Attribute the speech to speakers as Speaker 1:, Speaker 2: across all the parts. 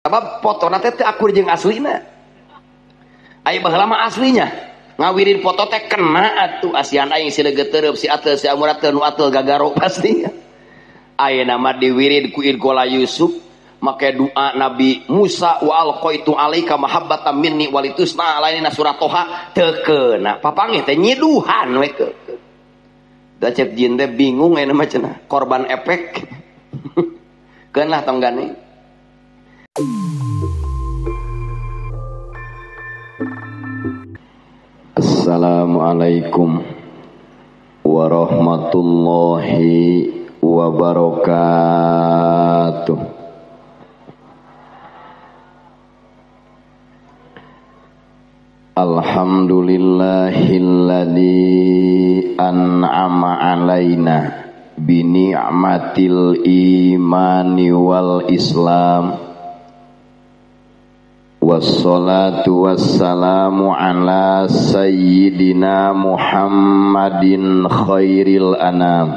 Speaker 1: sabab foto teh teu akur jeung aslina. Aya baheula mah aslinya ngawirin foto teh kena atuh asian aing si legetereup si atel si amurat teu nu atel gagaro pasti. Ayeuna mah diwirid ku Irgola Yusuf make doa Nabi Musa wa alqaitu alaika mahabbatan minni walitusna alaina surat Toha teu keuna. Papangih teh nyiduhan we ke. Da cek jin teh bingung ayeuna mah cenah korban efek. Keun lah tong gani. Assalamualaikum warahmatullahi wabarakatuh. Alhamdulillahilladzi an'ama alaina bi ni'matil imani wal islam. Wassalatu wassalamu ala sayyidina Muhammadin khairil anam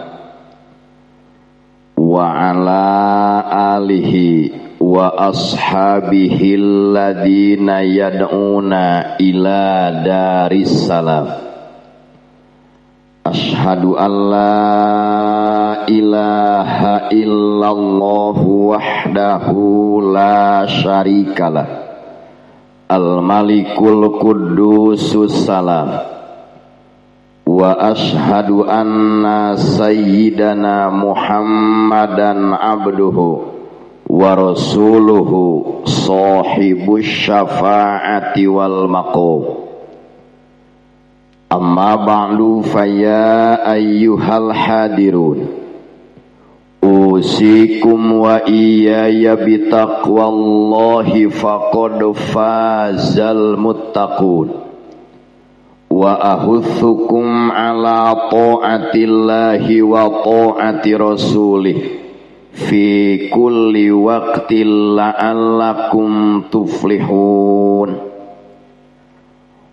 Speaker 1: wa ala alihi wa ashabihi alladhina yad'una ila daris salam. Ashhadu an la ilaha illallah wahdahu la syarikalah al-malikul qudusus salam wa ashhadu anna sayyidana Muhammadan abduhu wa rasuluhu sahibus syafa'ati wal maqam. Amma ba'du faya ayyuhal hadirun usikum wa iyaya bitaqwallahi faqad fazal muttaqun wa ahuthukum ala ta'atillahi wa ta'ati rasulih fi kulli waqtin la'allakum tuflihun.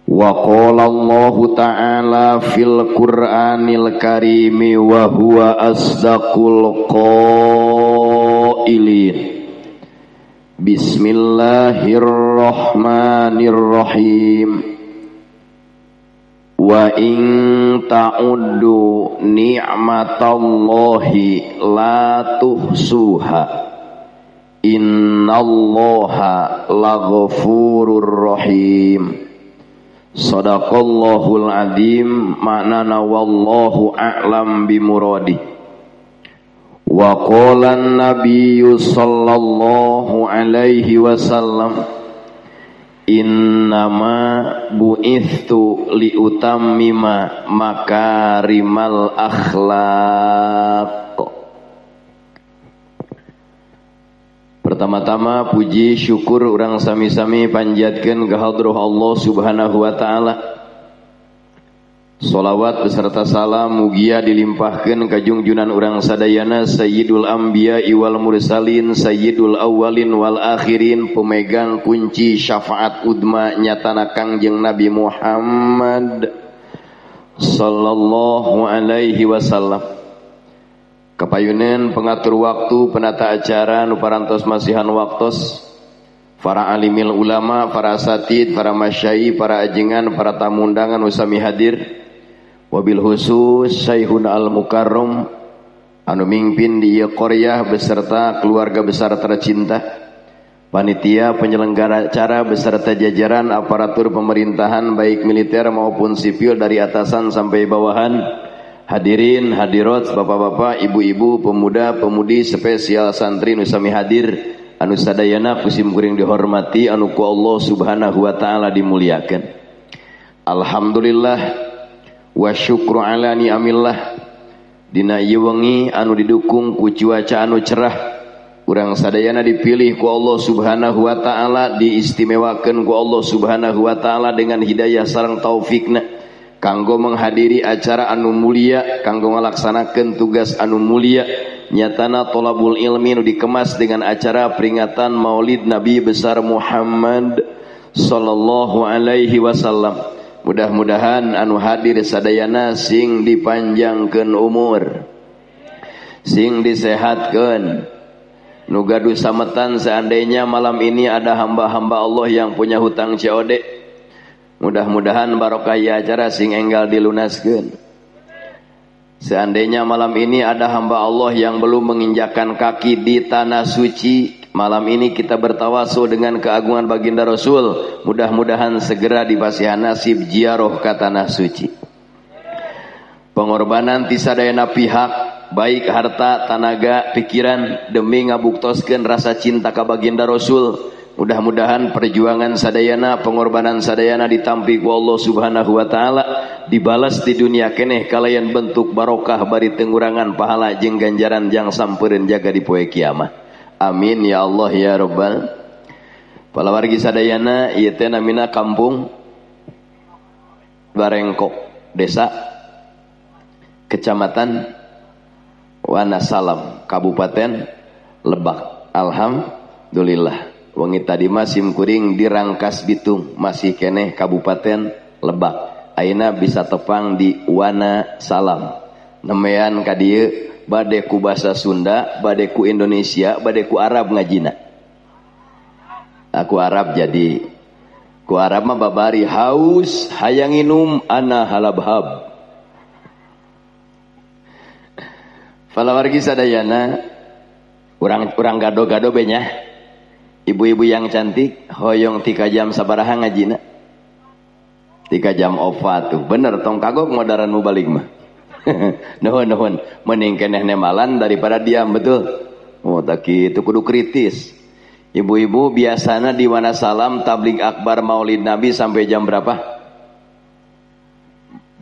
Speaker 1: Wa qala Allahu ta'ala fil Qur'anil Karimi wa huwa asdaqul qailin. Bismillahirrahmanirrahim. Wa in ta'uddu ni'matallahi la tuhsuha. Innallaha laghafurur rahim. Sadaqallahul adzim. Maknana wallahu a'lam bimuradi. Wa qala an-nabiyyu sallallahu alaihi wasallam innama bu'ithtu liutammima makarimal akhlaq. Pertama-tama puji syukur urang sami-sami panjatkeun ka hadrah Allah Subhanahu wa taala. Shalawat beserta salam mugia dilimpahkeun ka junjunan urang sadayana Sayyidul Anbiya wal Mursalin, Sayyidul Awwalin wal Akhirin, pemegang kunci syafaat udma nyatana Kangjeng Nabi Muhammad sallallahu alaihi wasallam. Kapayunan pengatur waktu, penata acara, nu parantos masihan waktos, para alimil ulama, para asatid, para masyai, para ajengan, para tamu undangan usami hadir. Wabil khusus Syekhuna al-Mukarram anu mingpin di ieu qaryah beserta keluarga besar tercinta, panitia penyelenggara acara beserta jajaran aparatur pemerintahan baik militer maupun sipil dari atasan sampai bawahan. Hadirin hadirat, bapak-bapak, ibu-ibu, pemuda-pemudi, spesial santri nu sami hadir anu sadayana kusim kuring dihormati anu ku Allah Subhanahu wa taala dimuliakeun. Alhamdulillah wa syukru ala ni'amillah. Dina ieu wengi anu didukung ku cuaca anu cerah, urang sadayana dipilih ku Allah Subhanahu wa taala, diistimewakeun ku Allah Subhanahu wa taala dengan hidayah sareng taufikna kanggo menghadiri acara anu mulia, kanggo ngalaksanakeun tugas anu mulia, nyatana tolabul ilmi nu dikemas dengan acara peringatan Maulid Nabi besar Muhammad sallallahu alaihi wasallam. Mudah-mudahan anu hadir sadayana sing dipanjangkeun umur, sing disehatkeun, Nu gaduh sametan seandainya malam ini ada hamba-hamba Allah yang punya hutang COD. Mudah-mudahan barokah ieu acara sing enggal dilunaskeun. Seandainya malam ini ada hamba Allah yang belum menginjakkan kaki di tanah suci, malam ini kita bertawasul dengan keagungan baginda Rasul. Mudah-mudahan segera dipasihan nasib ziarah ke tanah suci. Pengorbanan ti sadayana pihak, baik harta, tenaga, pikiran demi ngabuktoskeun rasa cinta ka baginda Rasul. Mudah-mudahan perjuangan sadayana, pengorbanan sadayana ditampi ku Allah Subhanahu wa taala, dibalas di dunia keneh kalayan bentuk barokah bari tengurangan pahala jeung ganjaran jang sampeureun jaga di poe kiamat. Amin ya Allah ya rabbal. Palawargi sadayana ieu teh namina kampung Barengkok, desa Kecamatan Wanasalam, Kabupaten Lebak. Alhamdulillah. Wengi tadi mah simkuring di Rangkas Bitung, masih keneh Kabupaten Lebak. Ayeuna bisa tepang di Wanasalam. Nemean ka dieu bade ku basa Sunda, bade ku Indonesia, bade ku Arab ngajina. Aku Arab jadi. Ku Arab mah babari haus hayang inum ana halabhab. Palawargi sadayana urang gado-gado benya. Ibu-ibu yang cantik hoyong 3 jam sabaraha ngajina? 3 jam opat tuh. Bener tong kagok modaran mu balik mah. Nuhun mending keneh nemalan daripada diam, betul. Oh tak kitu kudu kritis. Ibu-ibu biasana di Wanasalam tabligh akbar Maulid Nabi sampai jam berapa?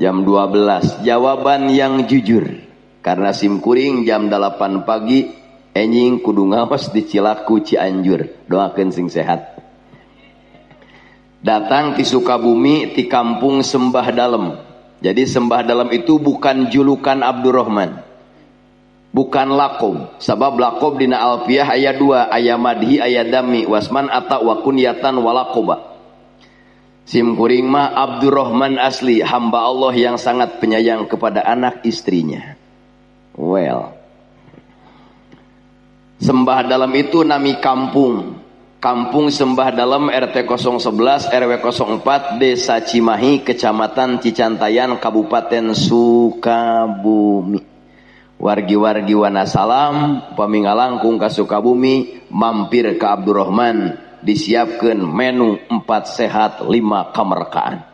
Speaker 1: Jam 12. Jawaban yang jujur. Karena simkuring jam 8 pagi enjing kudu ngaos di Cilaku Cianjur. Doakeun sing sehat. Datang ti Sukabumi ti kampung Sembah Dalem. Jadi Sembah Dalem itu bukan julukan Abdurrahman. Bukan lakob. Sabab lakob dina Alfiyah aya 2, aya madhi aya dami, wasman ata wa kunyatan wa lakoba. Simkuring mah Abdurrahman asli, hamba Allah yang sangat penyayang kepada anak istrinya. Well, Sembah Dalem itu nami kampung. Kampung Sembah Dalem RT 011 RW 04 Desa Cimahi Kecamatan Cicantayan Kabupaten Sukabumi. Wargi-wargi Wanasalam pamingalangkung ka Sukabumi mampir ke Abdurrahman, disiapkeun menu 4 sehat 5 kamerkaan.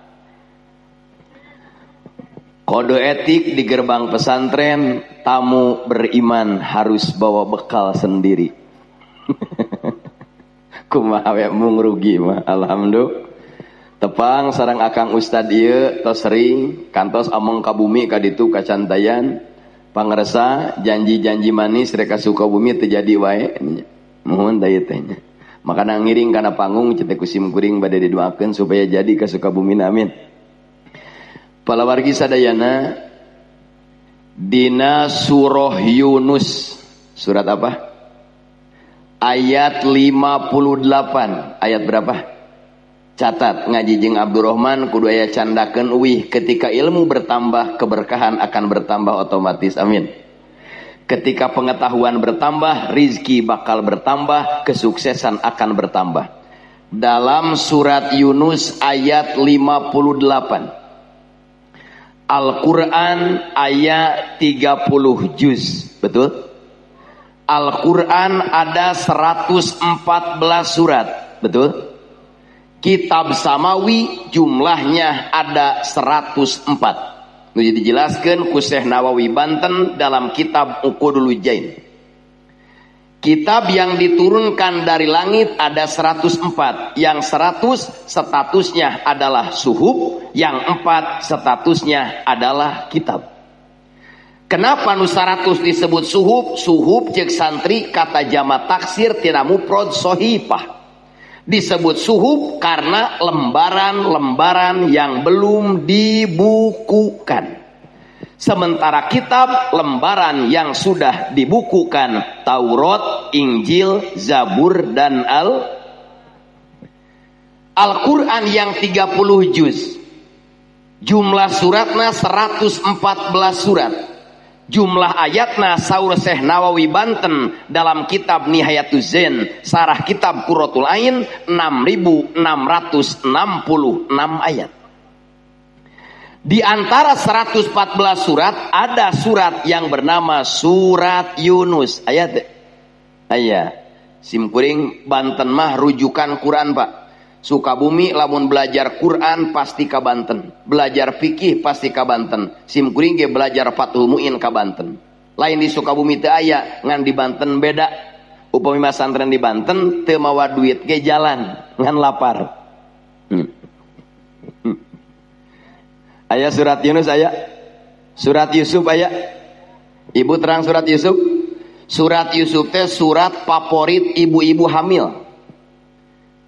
Speaker 1: Kode etik di gerbang pesantren, tamu beriman harus bawa bekal sendiri. Kumaha we mung rugi mah, alhamdulillah. Tepang sareng akang ustad ieu tos sering kantos among ka bumi ka ditu kacantayan, pangresa janji-janji manis rek ka Sukabumi teu jadi wae. Muhun da ieu teh. Makana ngiring kana panggung cetek kusim kuring bade didoakeun supaya jadi ka Sukabumi, amin. Palawargi sadayana dina surah Yunus, surat apa? Ayat 58. Ayat berapa? Catat ngaji jeung Abdurrahman kudu aya candakeun uwih. Ketika ilmu bertambah, keberkahan akan bertambah otomatis. Amin. Ketika pengetahuan bertambah, rizki bakal bertambah, kesuksesan akan bertambah. Dalam surat Yunus ayat 58. Al-Quran ayat 30 juz. Betul? Al-Quran ada 114 surat. Betul? Kitab Samawi jumlahnya ada 104. Jadi dijelaskan ku Syekh Nawawi Banten dalam kitab Uqudul Jain. Kitab yang diturunkan dari langit ada 104. Yang 100 statusnya adalah suhuf. Yang 4 statusnya adalah kitab. Kenapa nu 100 disebut suhuf? Suhuf cek santri kata jama taksir tina mufrad sohifah. Disebut suhuf karena lembaran-lembaran yang belum dibukukan. Sementara kitab lembaran yang sudah dibukukan, Taurat, Injil, Zabur dan Al-Quran yang 30 juz. Jumlah suratnya 114 surat. Jumlah ayatna saur Syekh Nawawi Banten dalam kitab Nihayatuz Zain sarah kitab Qurratul Ain 6.666 ayat. Di antara 114 surat ada surat yang bernama surat Yunus. Ayat simkuring Banten mah rujukan Quran Pak. Sukabumi lamun belajar Quran pasti ka Banten, belajar fikih pasti ka Banten. Simkuring ge belajar Fathul Muin ka Banten. Lain di Sukabumi teu aya, ngan di Banten beda. Upami masantren di Banten teu mawa duit ge jalan, ngan lapar. Aya surat Yunus aya. Surat Yusuf aya. Ibu terang surat Yusuf. Surat Yusuf teh surat favorit ibu-ibu hamil.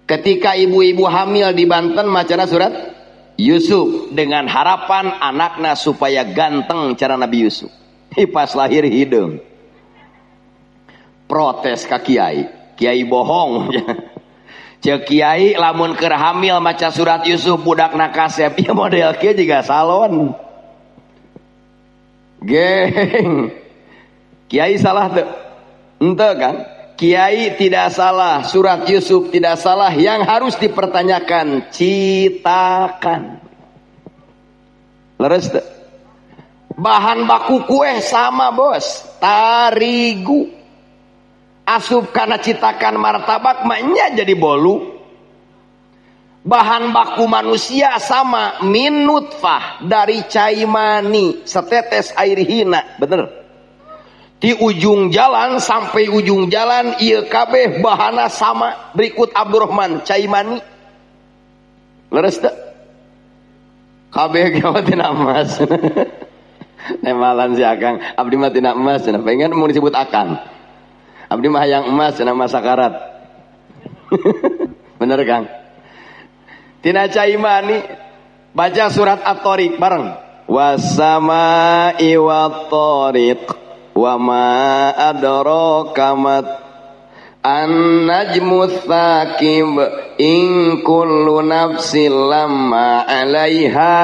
Speaker 1: Ketika ibu-ibu hamil di Banten macana surat Yusuf dengan harapan anaknya supaya ganteng cara Nabi Yusuf. Pas lahir hidung. Protes ka kiai. Kiai bohong. Cek kiai lamun keur hamil maca surat Yusuf budak nakasep ieu model kieu juga salon. Geng. Kiai salah tuh. Ente kan? Kiai tidak salah, surat Yusuf tidak salah, yang harus dipertanyakan citakan. Leres tuh. Bahan baku kue sama bos, tarigu. Asup karena citakan martabak maknya jadi bolu. Bahan baku manusia sama, min nutfah dari cai mani, setetes air hina, bener. Di ujung jalan sampai ujung jalan ieu kabeh bahana sama. Berikut Abdurrahman cai mani. Leres teu? Kabeh gawe tina emas. Nemalan si Akang, abdi mah tina emas, pengen mau disebut Akang. Abdi mah hayang emas nama sakarat. Bener Kang? Tina cai mani baca surat At-Thariq bareng. Wasama'i wat-thariq wa ma adraka mat an-najmu tsaqib in kullu nafsin lamma 'alaiha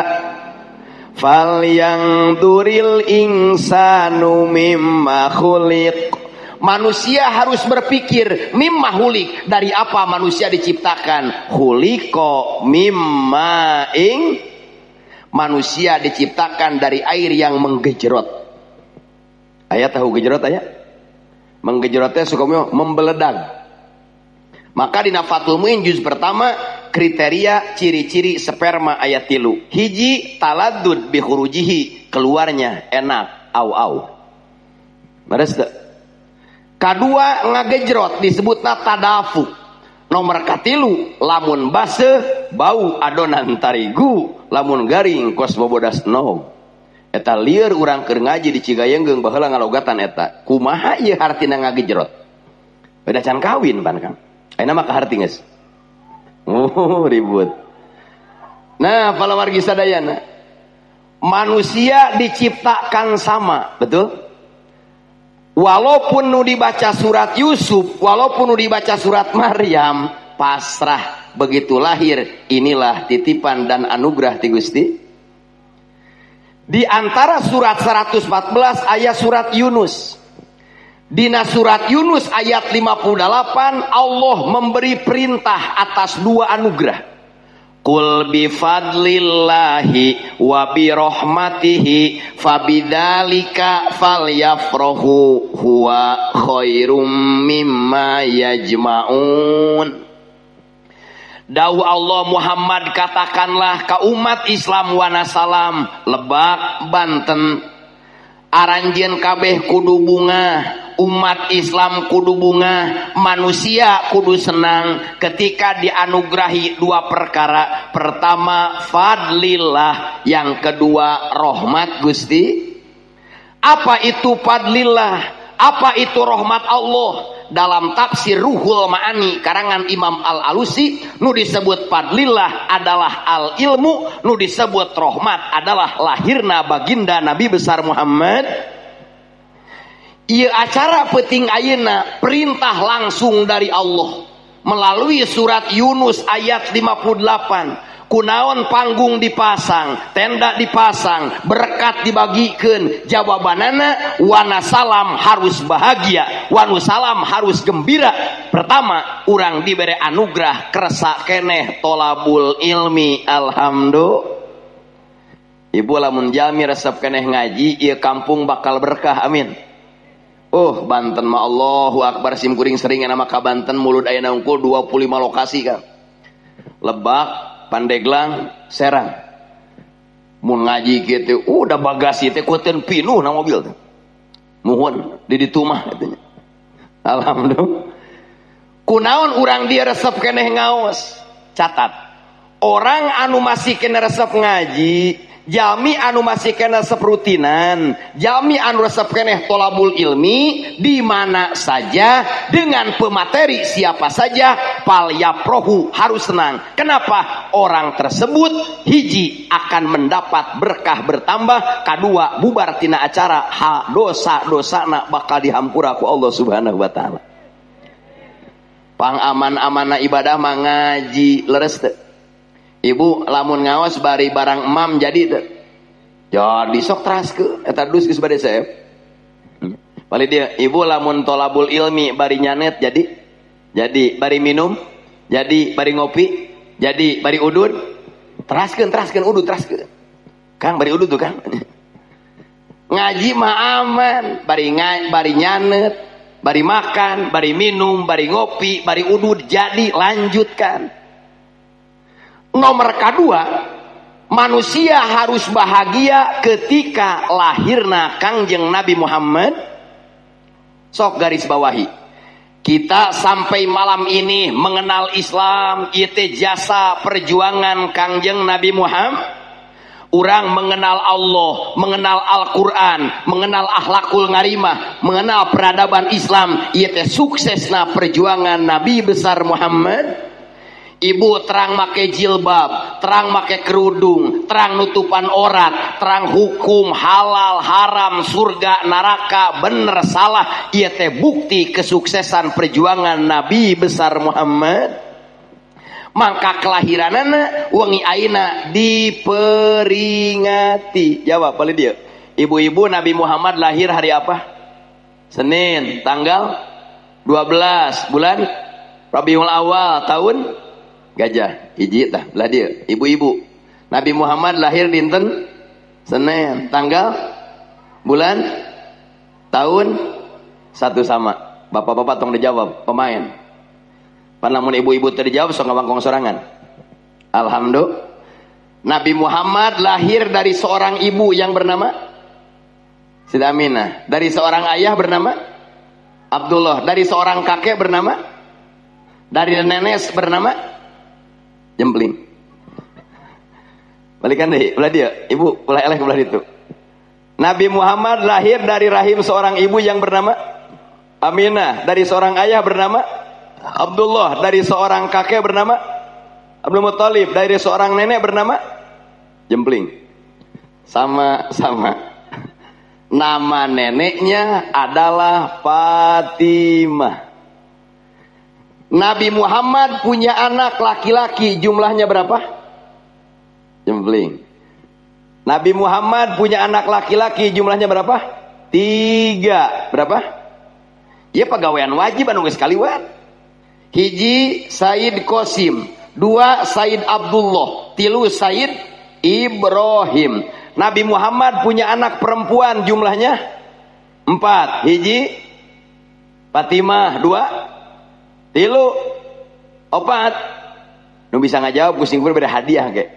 Speaker 1: falyanzuril insanu mimma khuliq. Manusia harus berpikir mimma hulik, dari apa manusia diciptakan. Huliko mimma ing, manusia diciptakan dari air yang menggejrot. Ayat tahu gejrot ayat? Menggejrotnya suka membeledag. Maka di Fathul Muin juz pertama kriteria ciri-ciri sperma ayat 3. Hiji taladdud bi khurujihi, keluarnya enak, au. Beres teu? Kedua ngagejrot disebutna tadafu. Nomor katilu lamun base bau adonan tarigu, lamun garing kos bobodas no. Eta lieur urang keur ngaji di Cigayeung baheula ngalogatan eta. Kumaha ieu hartina ngagejrot? Beda can kawin pan Kang. Ayeuna mah kaharti geus. Ribut. Nah, palawargi sadayana. Manusia diciptakan sama, betul? Walaupun nu dibaca surat Yusuf, walaupun nu dibaca surat Maryam, pasrah begitu lahir. Inilah titipan dan anugerah ti Gusti. Di antara surat 114 ayat surat Yunus. Dina surat Yunus ayat 58 Allah memberi perintah atas dua anugerah. Qul bi fadlillahi wa bi rahmatihi fabidzalika falyafrahu huwa khairum mimma yajma'un. Dawuh Allah Muhammad, katakanlah ka umat Islam wanasalam Lebak Banten, aranjeun kabeh kudu bunga, umat Islam kudu bunga, manusia kudu senang ketika dianugerahi dua perkara. Pertama fadlillah, yang kedua rahmat Gusti. Apa itu fadlillah? Apa itu rahmat Allah? Dalam tafsir Ruhul Ma'ani karangan Imam Al-Alusi, nu disebut fadlillah adalah al-ilmu, nu disebut rahmat adalah lahirna baginda Nabi besar Muhammad. Ieu acara penting ayeuna perintah langsung dari Allah melalui surat Yunus ayat 58. kunaon panggung dipasang, tenda dipasang, berkat dibagikan. Jawabanana wana salam harus bahagia, wanu salam harus gembira. Pertama, urang diberi anugerah kersa keneh tolabul ilmi. Alhamdulillah. Ibu lamun jami resep keneh ngaji, ieu kampung bakal berkah. Amin. Banten mah Allahu Akbar, sim kuring sering nama ka Banten mulut aya unggul 25 lokasi kan. Lebak, Pandeglang, Serang. Mun ngaji kitu udah bagasi teh kueun pinuh na mobil teh. Muhun di ditu mah katanya. Alhamdulillah. Kunaon urang dia resep keneh ngaos. Catat. Orang anu masih kena resep ngaji, jami anu masih kena resep rutinan, jami anu resep keneh tolabul ilmi, di mana saja dengan pemateri siapa saja pal yaprohu harus senang. Kenapa? Orang tersebut hiji akan mendapat berkah bertambah, kedua bubar tina acara, dosa-dosana bakal dihampura ku Allah Subhanahu wa taala. Pang aman-amanna ibadah mah ngaji leres teh. Ibu lamun ngawas bari barang emam jadi teh. Jadi sok teraskeun eta dus geus bade sae. Bali dia ibu lamun tolabul ilmi bari nyanet jadi bari minum, jadi bari ngopi, jadi bari udud. Teraskeun udud teraskeun. Kang bari udud tuh Kang. Ngaji mah aman, bari nyanet, bari makan, bari minum, bari ngopi, bari udud jadi lanjutkan. Nomor kedua, manusia harus bahagia ketika lahirna Kangjeng Nabi Muhammad. Sok garis bawahi. Kita sampai malam ini mengenal Islam, itu jasa perjuangan Kangjeng Nabi Muhammad. Orang mengenal Allah, mengenal Al-Quran, mengenal akhlakul ngarimah, mengenal peradaban Islam, itu suksesna perjuangan Nabi besar Muhammad. Ibu terang make jilbab, terang make kerudung, terang nutupan orat, terang hukum halal, haram, surga, neraka, bener, salah. Ieu teh bukti kesuksesan perjuangan Nabi besar Muhammad. Mangka kelahiranana wengi ayeuna diperingati. Jawab balik dia. Ibu-ibu Nabi Muhammad lahir hari apa? Senin, tanggal 12 bulan Rabiul Awal tahun Gajah hiji tah belah dia. Ibu-ibu Nabi Muhammad lahir dinten Senin, tanggal bulan tahun satu sama. Bapak-bapak tong dijawab pemain. Pan lamun ibu-ibu teu dijawab sok ngabangkong sorangan. Alhamdulillah. Nabi Muhammad lahir dari seorang ibu yang bernama Siti Aminah, dari seorang ayah bernama Abdullah, dari seorang kakek bernama, dari nenek bernama Jempling. Balikan deh, belah dia, ibu, belah eleh belah itu. Nabi Muhammad lahir dari rahim seorang ibu yang bernama Aminah, dari seorang ayah bernama Abdullah, dari seorang kakek bernama Abdul Muthalib, dari seorang nenek bernama Jempling. Sama-sama. Nama neneknya adalah Fatimah. Nabi Muhammad punya anak laki-laki, jumlahnya berapa? Jempling. Nabi Muhammad punya anak laki-laki, jumlahnya berapa? 3. Berapa? Ya pegawaian wajib anu geus kaliwat. Hiji Said Qasim, 2 Said Abdullah, 3 Said Ibrahim. Nabi Muhammad punya anak perempuan, jumlahnya 4. Hiji Fatimah, 2 3 4. Nu bisa ngajawab pusing pun beda hadiah ge.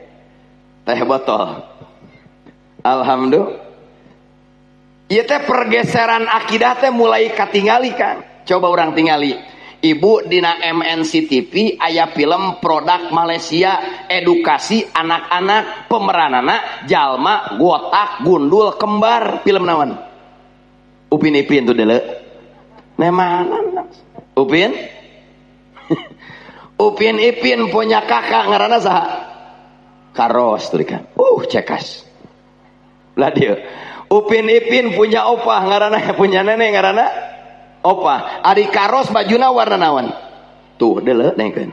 Speaker 1: Teh botol. Alhamdulillah. Ieu teh pergeseran akidah teh mulai katingali Kang. Coba orang tingali. Ibu dina MNC TV aya film produk Malaysia edukasi anak-anak pemeranana jalma gotak gundul kembar, film naon? Upin Ipin tuh deuleu. Nemana? Upin? Upin Ipin punya kakak ngaranna saha? Karos tuh kan. Cekas. Lah dia. Upin Ipin punya opah ngaranna, punya nenek ngaranna opah. Ari Karos bajuna warna naon? Tuh deuleu nengkeun.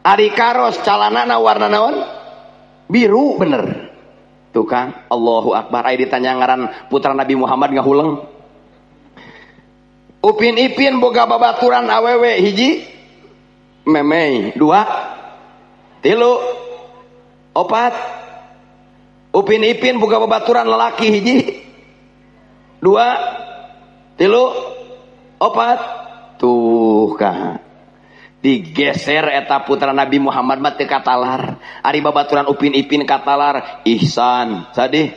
Speaker 1: Ari karos calanana warna naon? Biru bener. Tuh Kang, Allahu Akbar. Aya ditanya ngaran putra Nabi Muhammad ngahuleng. Upin Ipin boga babaturan awewe hiji, memei 2, 3, 4. Upin Ipin boga babaturan lelaki hiji, 2, 3, 4. Tuh Kang, digeser eta putra Nabi Muhammad mah teu katalar. Ari babaturan Upin Ipin katalar, Ihsan sadih,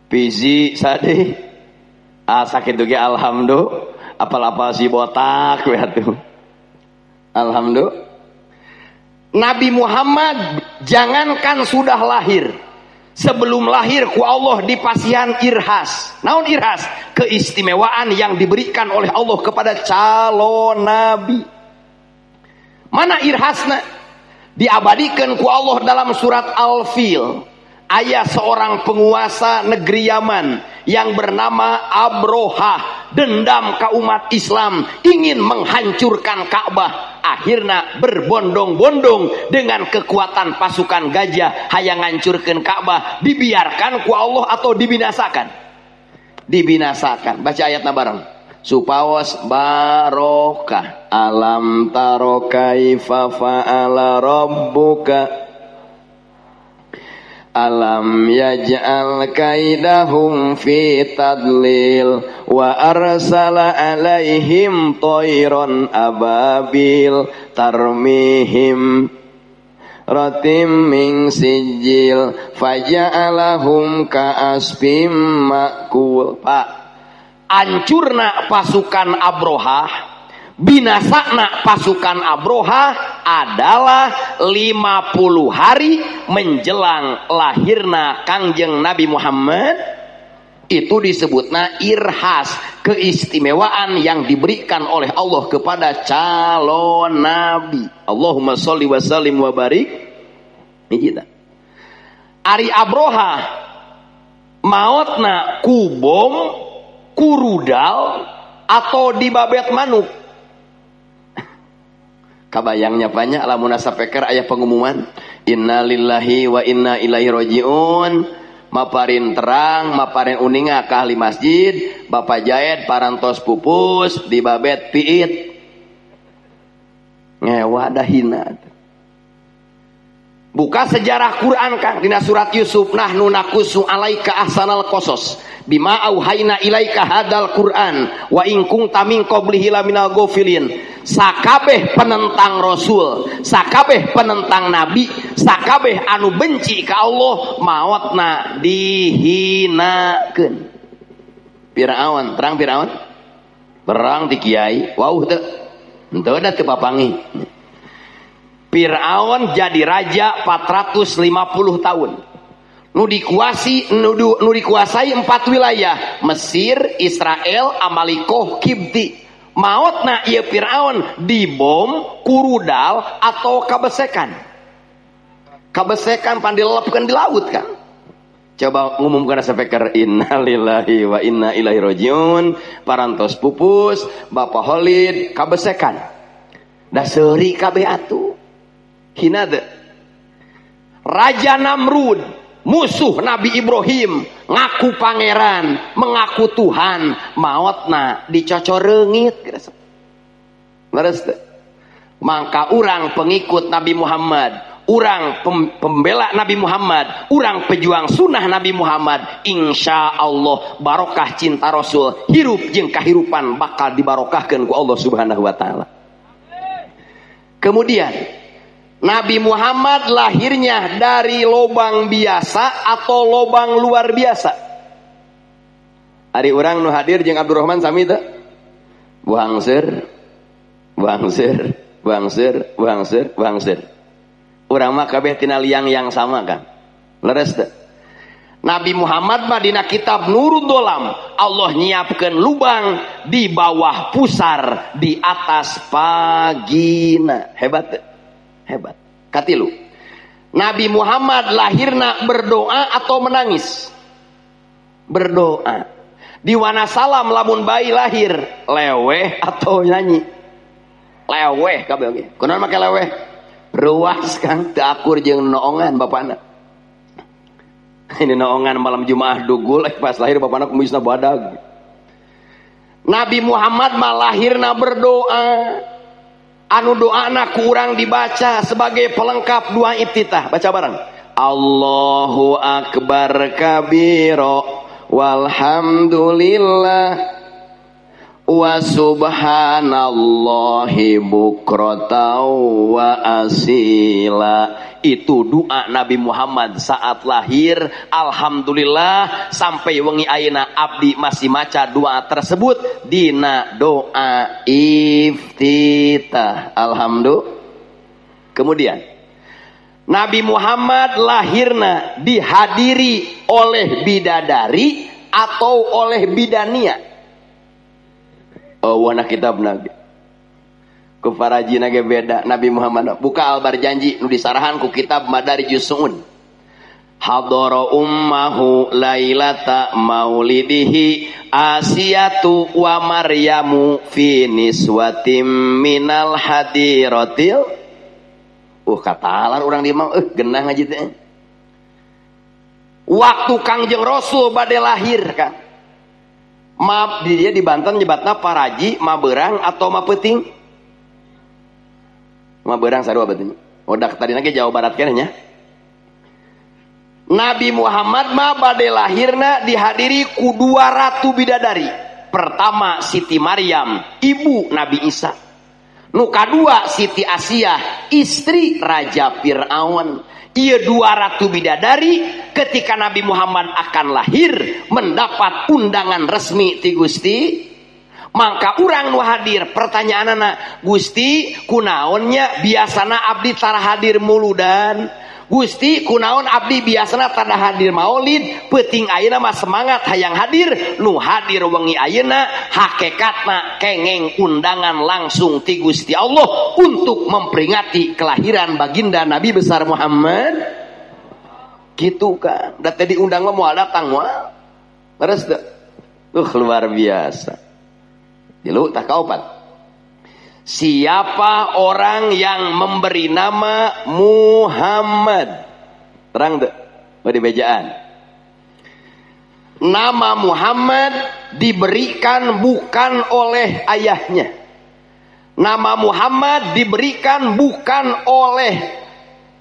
Speaker 1: Pizi sadih. Sakit ge alhamdulillah. Apal-apal si botak we atuh. Alhamdulillah. Nabi Muhammad jangankan sudah lahir, sebelum lahir ku Allah dipasihan irhas. Naon irhas? Keistimewaan yang diberikan oleh Allah kepada calon nabi. Mana irhasna? Diabadikan ku Allah dalam surat Al-Fil. Aya seorang penguasa negeri Yaman yang bernama Abrohah, dendam ke umat Islam, ingin menghancurkan Ka'bah. Akhirnya berbondong-bondong dengan kekuatan pasukan gajah hayang ngancurkeun Ka'bah. Dibiarkan ku Allah atau dibinasakan? Dibinasakan. Baca ayatna bareng. Supawas barokah. Alam taro kaifa fa'ala rabbuka. Alam yaj'al kaidahum fi tadlil wa arsala alaihim tayran ababil tarmihim ratim min sijil faja'alahum ka'asfim ma'kul. Pak, ancurna pasukan Abrohah, binasakna pasukan Abrohah adalah 50 hari menjelang lahirna Kangjeng Nabi Muhammad. Itu disebutna irhas, keistimewaan yang diberikan oleh Allah kepada calon nabi. Allahumma sholli wa sallim wa barik. Ari Abrohah maotna kubom, kurudal atau dibabet manuk. Kabayangnya banyak lamun sapeker aya pengumuman inna lillahi wa inna ilaihi rajiun, maparin terang maparin uninga ka ahli masjid, Bapak Jaed parantos pupus dibabet piit ngewa dah hina. Buka sejarah Quran Kang dina surat Yusuf, nahnu nakusu alaika ahsanal qasas bima auhayna ilaika hadal Quran wa in kunta min qablihi laminal ghafilin. Sakabeh penentang Rasul, sakabeh penentang Nabi, sakabeh anu benci ka Allah maotna dihinakeun. Firaun, terang Firaun berang di kiai, wauh teu henteu da teu papangi. Firaun jadi raja 450 tahun. Nu dikuasai 4 wilayah, Mesir, Israel, Amalikoh, Kipti. Maotna ieu Firaun dibom, kurudal atau kabesekan. Kabesekan pandilepkeun di laut kan. Coba ngumumkan sapeker innalillahi wa inna ilaihi rajiun, parantos pupus, Bapak Holid kabesekan. Da seuri kabeh atuh. Hina teu. Raja Namrud, musuh Nabi Ibrahim, ngaku pangeran, mengaku Tuhan, maotna dicocoreungit. Leres teu? Mangka urang pengikut Nabi Muhammad, urang pembela Nabi Muhammad, urang pejuang sunnah Nabi Muhammad, insya Allah barokah cinta Rasul, hirup jeung kahirupan bakal dibarokahkeun ku Allah Subhanahu wa taala. Kemudian Nabi Muhammad lahirnya dari lobang biasa atau lobang luar biasa. Ari urang nu hadir jeung Abdurrahman sami teu? Buhangseur, buhangseur, buhangseur, buhangseur, buhangseur. Urang mah kabeh tina liang yang sama kan. Leres teu? Nabi Muhammad mah dina kitab Nurul Dolam Allah nyiapkeun lubang di bawah pusar, di atas pagina. Hebat teu? Hebat. Katilu, Nabi Muhammad lahirna berdoa atau menangis? Berdoa. Di wana salam lamun bayi lahir leweh atau nyanyi? Leweh kabeh oge. Kunaon make leweh? ruas Kang teu akur jeung noongan bapana. Ini noongan malam Jumaah dugul pas lahir bapana kumisna badag. Nabi Muhammad mah lahirna berdoa. Anu doana ku urang dibaca sebagai pelengkap doa iftitah. Baca bareng. Allahu akbar kabira walhamdulillah wa subhanallahi bukratan wa asila. Itu doa Nabi Muhammad saat lahir. Alhamdulillah sampai wengi ayeuna abdi masih maca doa tersebut dina doa iftitah. Alhamdulillah. Kemudian Nabi Muhammad lahirna dihadiri oleh bidadari atau oleh bidania. Oh, wana kitab Nabi. Ku farajina ge beda. Nabi Muhammad buka albar janji nu disarahan ku kitab Madarijus Su'un. Hadara ummahu lailata maulidihi Asiyatu wa Maryamu fi niswatim minal hadiratil. Katalan urang di mau genah ngaji teh. Waktu Kangjeng Rasul bade lahir kan. Ma dia di Banten nyebatna paraji, maberang atau mapeting? Maberang sarua berarti. Odak tadi lagi Jawa Barat kene nya. Nabi Muhammad mah bade lahirna dihadiri ku dua ratu bidadari. Pertama Siti Maryam, ibu Nabi Isa. Nu kadua Siti Asiyah, istri Raja Fir'aun. Ieu dua ratu bidadari ketika Nabi Muhammad akan lahir mendapat undangan resmi ti Gusti. Mangka urang nu hadir pertanyaanana, Gusti kunaonnya biasana abdi tara hadir muludan? Gusti kunaon abdi biasana tada hadir maulid? Peuting ayeuna mah semangat hayang hadir. Nu hadir wengi ayeuna hakikatna kengeng undangan langsung ti Gusti Allah untuk memperingati kelahiran baginda Nabi besar Muhammad. Gitu kan. Da teh diundang mah moal datang moal. Beres teu? Luar biasa. Dilu tak kaopat. Siapa orang yang memberi nama Muhammad? Terang tuh, di bejaan. Nama Muhammad diberikan bukan oleh ayahnya. Nama Muhammad diberikan bukan oleh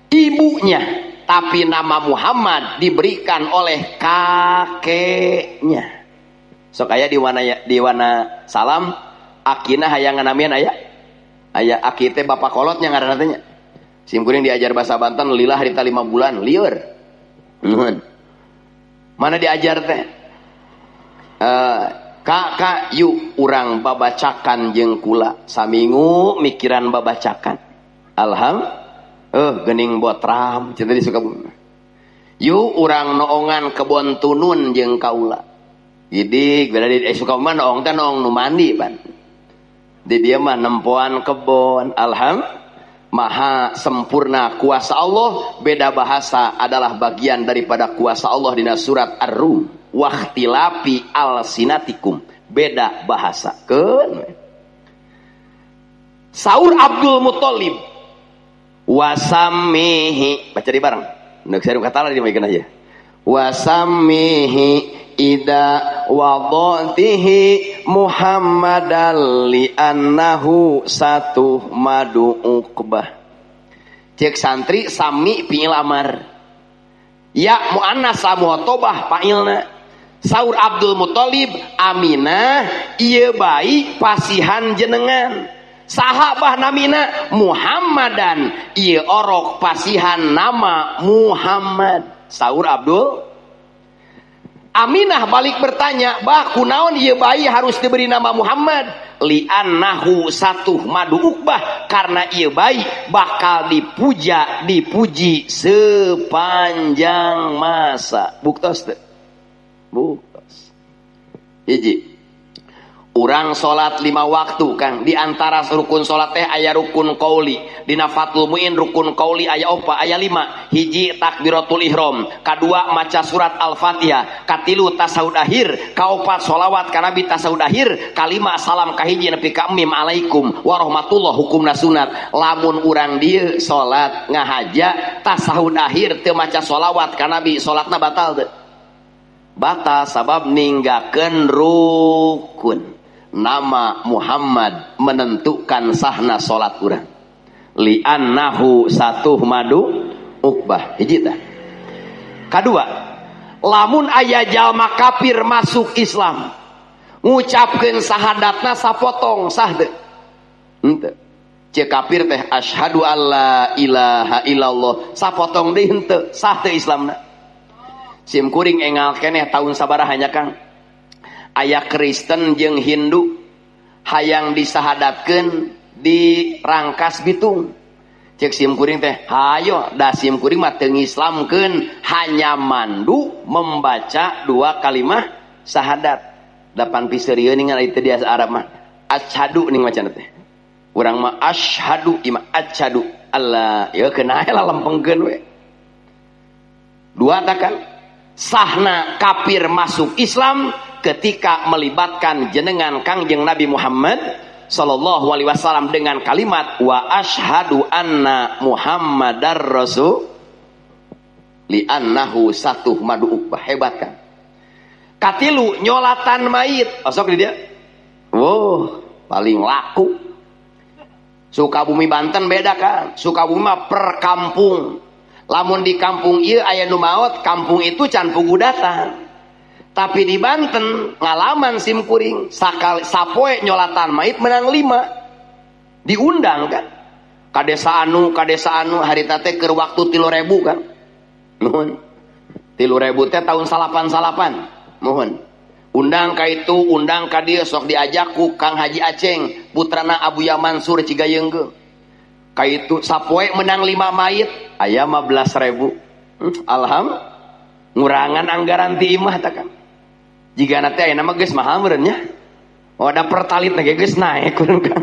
Speaker 1: ibunya, tapi nama Muhammad diberikan oleh kakeknya. Sok aya di wana salam akina hayang nganamian aya aki teh bapak kolotnya ngaranna teh nya. Simkuring diajar bahasa Banten lila harita 5 bulan lieur. Mana diajar teh? Kak yuk urang babacakan jeung kula saminggu mikiran babacakan. Geuning botram cenah disuka. Yuk urang noongan kebon tunun jeung kaula. Jadi beda di suka mah noong teh noong nu mandi pan. Di dia mah nempoan kebon. Maha sempurna kuasa Allah. Beda bahasa adalah bagian daripada kuasa Allah di surat Ar-Rum. Wakhtilafi alsinatikum. Beda bahasa. Saur Abdul Muthalib. Wasamihi. Baca di bareng. Nuk saya kata lah di maikeun aja. Wasamihi ida wadatihi Muhammadan li annahu satu madu uqbah. Cek santri sami pi lamar. Ya muannas samuhotobah pailna. Saur Abdul Muthalib Aminah ieu bayi pasihan jenengan. Sahabah namina Muhammadan ieu orok pasihan nama Muhammad. Saur Abdul Aminah balik bertanya, bah kunaon ieu bayi harus diberi nama Muhammad? Li'annahu satu madu ukbah, karena ieu bayi bakal dipuji sepanjang masa. Buktos teh. Buktos. Hiji. Urang salat 5 waktu Kang, di antara rukun salat teh aya rukun qauli, dina Fathul Muin rukun qauli aya opa, aya 5. Hiji takbiratul ihram, kadua maca surat Al-Fatihah, katilu tasawuf akhir, kaopat sholawat ka Nabi tasawuf akhir, kalima salam kahiji nepi ka mim alaikum warahmatullah hukumna sunat. Lamun urang dieu salat ngahaja tasawuf akhir teu maca sholawat ka Nabi, salatna batal teu? Batal sabab ninggakeun rukun. Nama Muhammad menentukan sahna salat urang. Li'annahu satuh madu ukbah. Hiji tah. Kadua, lamun aya jalma kafir masuk Islam, ngucapkeun sahadatna sapotong sah teu? Henteu. Cek kafir teh asyhadu alla ilaha illallah, sapotong deui henteu, sah teu Islamna. Sim kuring engal keneh tahun sabaraha nya Kang? Aya Kristen jeung Hindu hayang disahadatkeun di Rangkas Bitung. Cek sim kuring teh, hayo da sim kuring mah teu ngislamkeun, hanya mandu membaca 2 kalimah sahadat. 8 piseurieun ningan itu dia Arab mah asyhadu ning macana teh. Urang mah asyhadu ima asyhadu Allah, ya keuna lah lempengkeun we. 2 takan sahna kafir masuk Islam ketika melibatkan jenengan Kangjeng Nabi Muhammad sallallahu alaihi wasallam dengan kalimat wa asyhadu anna Muhammadar Rasul li'annahu satuh madu ukbah. Hebat kan? Katilu nyolatan mayit. Osok di dia. Wow, paling laku. Sukabumi Banten beda kan? Sukabumi mah per kampung. Lamun di kampung ieu aya nu maot, kampung itu can pugu datang. Tapi di Banten ngalaman sim kuring sakali sapoe nyolatan mait menang 5. Diundang kan ka desa anu harita teh keur waktu 3.000 kan. Nuhun. 3.000 teh tahun 88. Mohon. Undang ka itu, undang ka dieu sok diajak ku Kang Haji Aceng, putrana Abu Ya Mansur Cigayeunggeung. Ka itu sapoe menang 5 mait, aya 15.000. Alham ngurangan anggaran ti imah tah kan. Jika nanti ayeuna mah geus mahal meureun nya. Oh da pertalit teh geus naek kurang kan.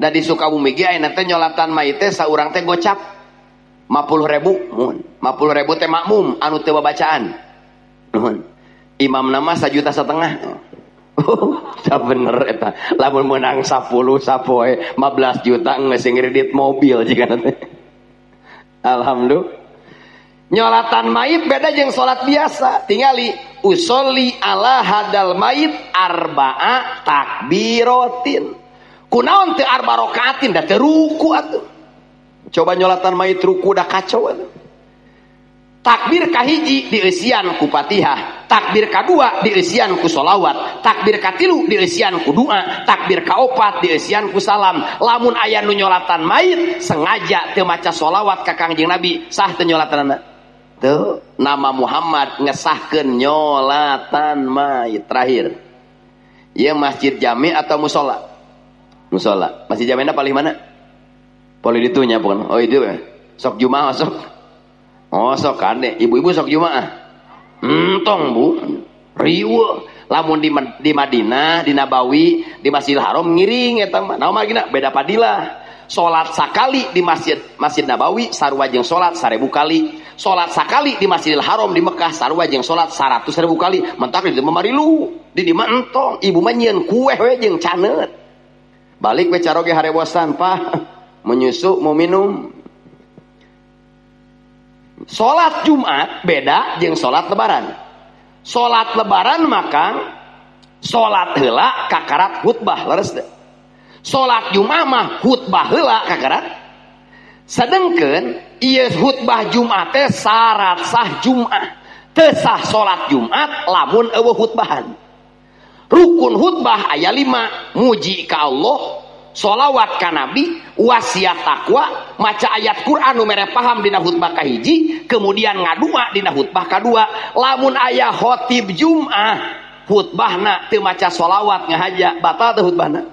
Speaker 1: Da di Sukabumi ge ayeuna teh nyolatan mayit teh saurang teh gocap 50.000 mun. 50.000 teh makmum anu teu babacaan. Nuhun. Imam nama 1,5 juta. Da bener eta. Lamun meunang 10 sapoe 15 juta geus ngredit mobil jika nanti. Alhamdulillah. Nyolatan mayit beda jeung salat biasa. Tingali usolli ala hadal mayit arba'a takbiratin. Kunaon teu 4 rakaatin da teu ruku atuh. Coba nyolatan mayit ruku da kacau atuh. Takbir kahiji dieusian ku Fatihah, takbir kadua dieusian ku sholawat, takbir katilu dieusian ku doa, takbir kaopat dieusian ku salam. Lamun aya nu nyolatan mayit sengaja teu maca sholawat ka Kangjeng Nabi, sah teu nyolatanna? Tuh, nama Muhammad ngesahkeun nyolatan mayit. Terakhir, ieu masjid jami atau musola? Musola. Masjid jaminya paling mana? Paling ditunya pun. Oh itu ya. Sok Jumaah sok. Oh sok kade. Ibu-ibu sok Jumaah. Tong bu. Riwa. Lamun di Madinah, di Nabawi, di Masjidil Haram ngiring eta mah. Naon margina? Beda padilah. Salat sakali di Masjid Nabawi sarua jeung salat 1000 kali. Salat sakali di Masjidil Haram di Mekah sarua jeung salat 100.000 kali. Mentak di marilu. Di mah entong, ibu mah nyieun kueh we jeung caneut. Balik we caroge harebosan, Pak. Menyusu mau minum. Salat Jumat beda jeung salat Lebaran. Salat Lebaran maka salat heula kakarat khutbah leres teh. Salat Jumat mah khutbah heula kakarat. Sedengkeun ieu khutbah Jumat teh syarat sah Jumat. Teu sah salat Jumat lamun eueuh khutbahan. Rukun khutbah aya 5, muji ka Allah, sholawat ka Nabi, wasiat takwa, maca ayat Quran nu mere paham dina khutbah kahiji, kemudian ngadua dina khutbah kadua. Lamun aya khotib Jumat, khutbahna teu maca sholawat ngahaja, batal teu khutbahna.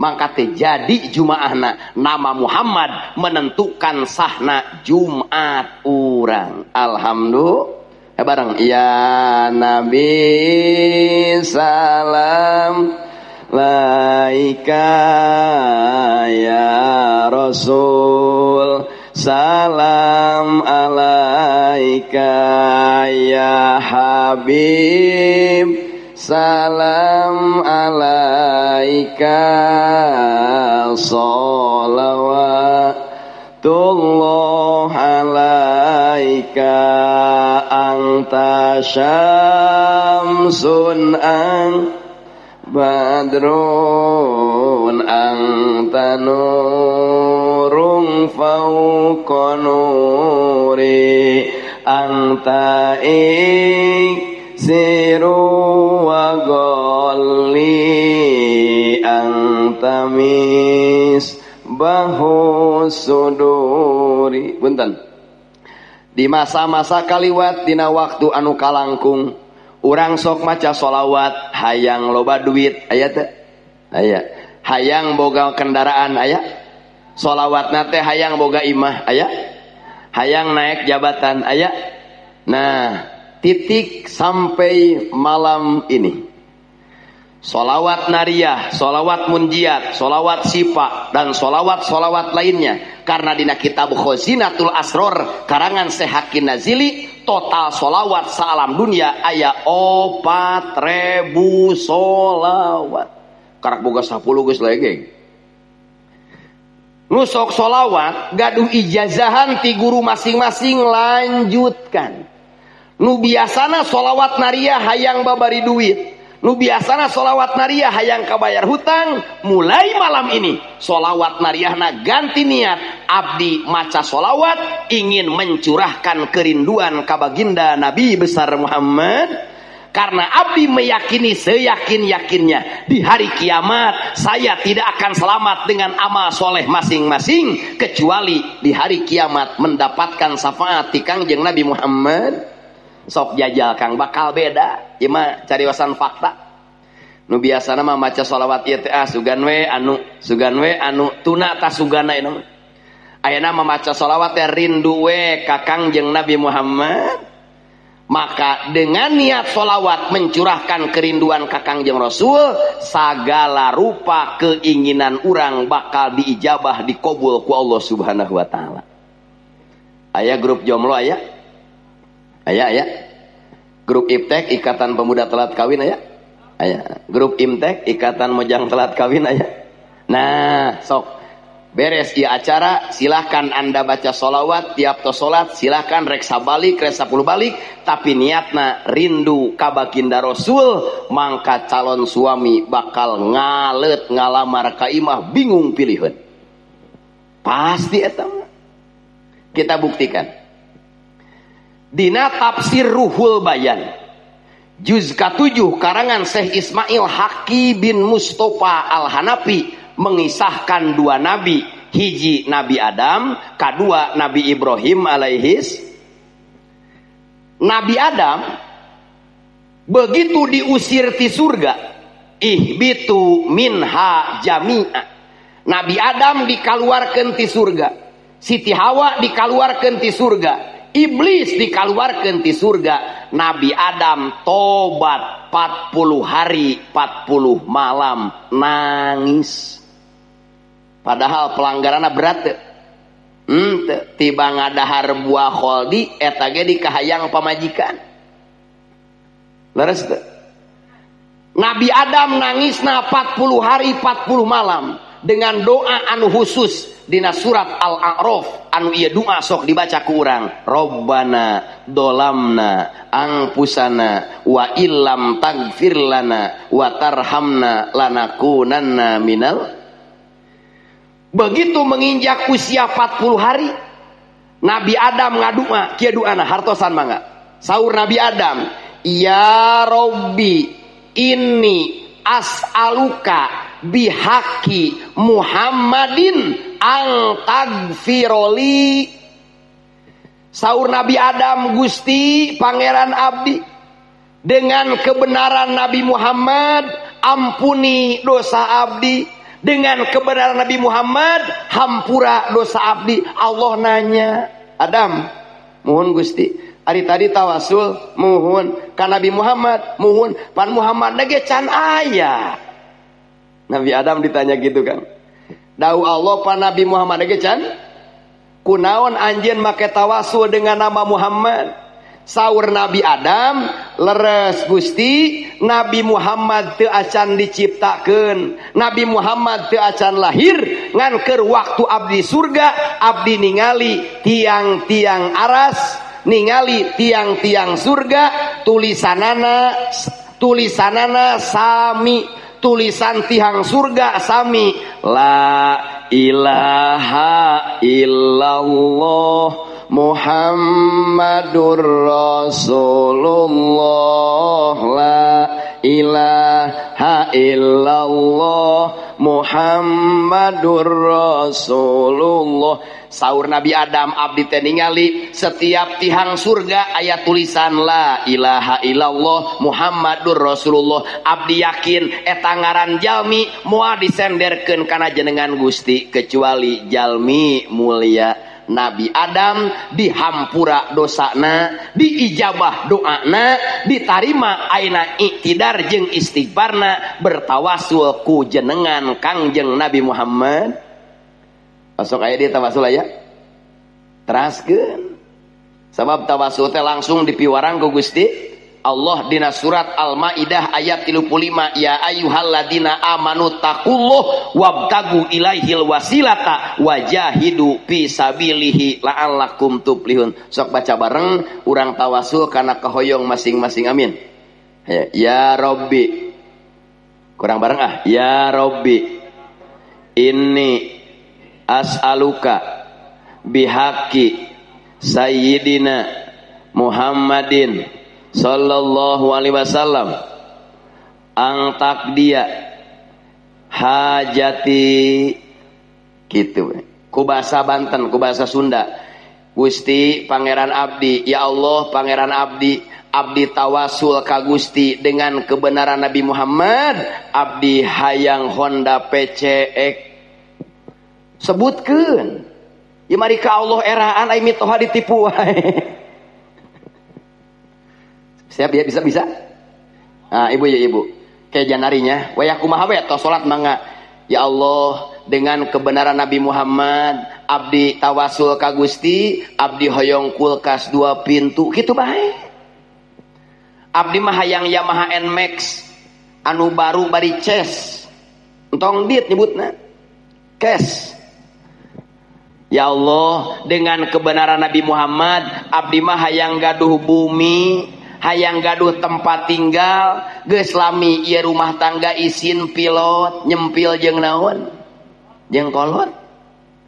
Speaker 1: Mangka teh jadi Jumaahna. Nama Muhammad menentukan sahna Jumat urang. Alhamdulillah. Bareng ya Nabi salam alaika ya Rasul, salam alaika ya Habib, salam alaika salawatullah alaika anta syamsun badrun anta nurung fauqa nuri anta siru wa golli anta misbahu suduri. Punten. Di masa-masa kaliwat dina waktu anu kalangkung urang sok maca sholawat hayang loba duit aya teh? Aya. Hayang boga kendaraan aya? Sholawatna teh hayang boga imah aya? Hayang naik jabatan aya? Nah, titik sampai malam ini sholawat nariyah, sholawat munjiat, sholawat sifa, dan sholawat lainnya. Karena dina kitab Khazinatul Asror karangan Syekh Hakim Nazili, total sholawat saalam dunia aya 4.000 sholawat. Karak boga 10 geus legeng. Nusok sholawat gaduh ijazahan ti guru masing-masing lanjutkan. Nu biasana sholawat nariyah hayang babari duit, nu biasana sholawat nariyah hayang kabayar hutang. Mulai malam ini sholawat nariyahna ganti niat, abdi maca sholawat ingin mencurahkan kerinduan ka baginda Nabi besar Muhammad. Karena abdi meyakini seyakin-yakinnya di hari kiamat saya tidak akan selamat dengan amal soleh masing-masing, kecuali di hari kiamat mendapatkan syafaat ti Kangjeng Nabi Muhammad. Sok jajal Kang bakal beda ieu mah cariwasan fakta. Nu biasana mah maca sholawat ieu teh sugan we anu tuna ta sugana ieu. Ayeuna mah maca sholawat teh rindu we ka Kangjeng Nabi Muhammad. Maka dengan niat sholawat mencurahkan kerinduan ka Kangjeng Rasul, sagala rupa keinginan urang bakal diijabah dikabul ku Allah Subhanahu wa taala. Aya grup jomblo aya? Aya. Grup Iptek Ikatan Pemuda Telat Kawin aya? Aya. Grup Imtek Ikatan Mojang Telat Kawin aya? Nah, sok beres ieu acara silahkan Anda baca sholawat tiap tos salat, silahkan reksa balik, reksa 10 balik, tapi niatna rindu ka baginda Rasul, mangka calon suami bakal ngalet ngalamar ka imah bingung pilihan. Pasti eta mah. Kita buktikan. Dina tafsir Ruhul Bayan juz ke-7 karangan Syekh Ismail Haqi bin Mustafa Al-Hanafi mengisahkan dua nabi, hiji Nabi Adam, kedua Nabi Ibrahim alaihis. Nabi Adam begitu diusir di surga, ihbitu minha jami'a. Nabi Adam dikaluarkeun ti surga, Siti Hawa dikaluarkeun ti surga, Iblis dikaluarkeun ti surga. Nabi Adam tobat 40 hari 40 malam nangis. Padahal pelanggaranna berat teu. Tiba ngadahar buah kholdi eta ge dikahayang pamajikan. Leres teu? Nabi Adam nangisna 40 hari 40 malam dengan doa anu khusus dina surat Al-A'raf anu ieu doa sok dibaca ku urang. Rabbana dolamna angpusana wa illam tagfir lana wa tarhamna lanakunanna minal. Begitu menginjak usia 40 hari Nabi Adam ngadua kieu doana hartosan mangga. Saur Nabi Adam, ya Rabbi inni as'aluka bihaqi Muhammadin ang tagfiroli. Saur Nabi Adam, Gusti Pangeran Abdi, dengan kebenaran Nabi Muhammad ampuni dosa Abdi. Dengan kebenaran Nabi Muhammad hampura dosa Abdi. Allah nanya, Adam muhun Gusti, ari tadi tawasul muhun ka Nabi Muhammad, muhun pan Muhammad ge can aya. Nabi Adam ditanya gitu kan. Dau Allah pa Nabi Muhammad ge can? Kunaon anjeun make tawasul dengan nama Muhammad? Saur Nabi Adam, leres Gusti, Nabi Muhammad teu acan diciptakeun. Nabi Muhammad teu acan lahir ngan keur waktu abdi surga, abdi ningali tiang-tiang aras, ningali tiang-tiang surga, tulisanana sami, tulisan tihang surga sami, la ilaha illallah Muhammadur Rasulullah, la ilaha illallah Muhammadur Rasulullah. Saur Nabi Adam abdi teh ningali setiap tihang surga aya tulisan la ilaha illallah Muhammadur Rasulullah. Abdi yakin eta ngaran jalmi moal disenderkeun kana jenengan Gusti kecuali jalmi mulia Nabi Adam. Dihampura dosana, diijabah doana, ditarima aina iktidar jeung istighfarna, bertawasul ku jenengan Kangjeng Nabi Muhammad. Masuk aya di tawasul aya teraskeun. Sabab tawasul teh langsung dipiwarang ku Gusti Allah dina surat Al-Maidah ayat 35, ya ayyuhalladzina amanu taqullah wabtagu ilaihil wasilata wajahidu fi sabilihi la'allakum tuflihun. Sok baca bareng urang tawasul kana kahoyong masing-masing, amin. Ya Rabbi, kurang bareng ah. Ya Rabbi, inni as'aluka bihaqi sayyidina Muhammadin sallallahu alaihi wasallam ang takdia hajati gitu. Ku bahasa Banten, ku bahasa Sunda. Gusti pangeran abdi, ya Allah pangeran abdi, abdi tawasul ka Gusti dengan kebenaran Nabi Muhammad, abdi hayang Honda PCX. Sebutkeun. Ya mari ka Allah eraan ai mitoha ditipu wae. Siap ya, bisa. Nah, ibu ya ibu. Kayak janarinya, waya kumaha we tos salat mangga. Ya Allah, dengan kebenaran Nabi Muhammad, abdi tawasul ka Gusti, abdi hoyong kulkas 2 pintu, kitu bae. Abdi mah hayang Yamaha NMAX anu baru bari ces. Entong dit nyebutna. Kes. Ya Allah, dengan kebenaran Nabi Muhammad, abdi mah hayang gaduh bumi, hayang gaduh tempat tinggal, geus lami ieu rumah tangga isin pilot, nyempil jeung naon? Jeung kolot.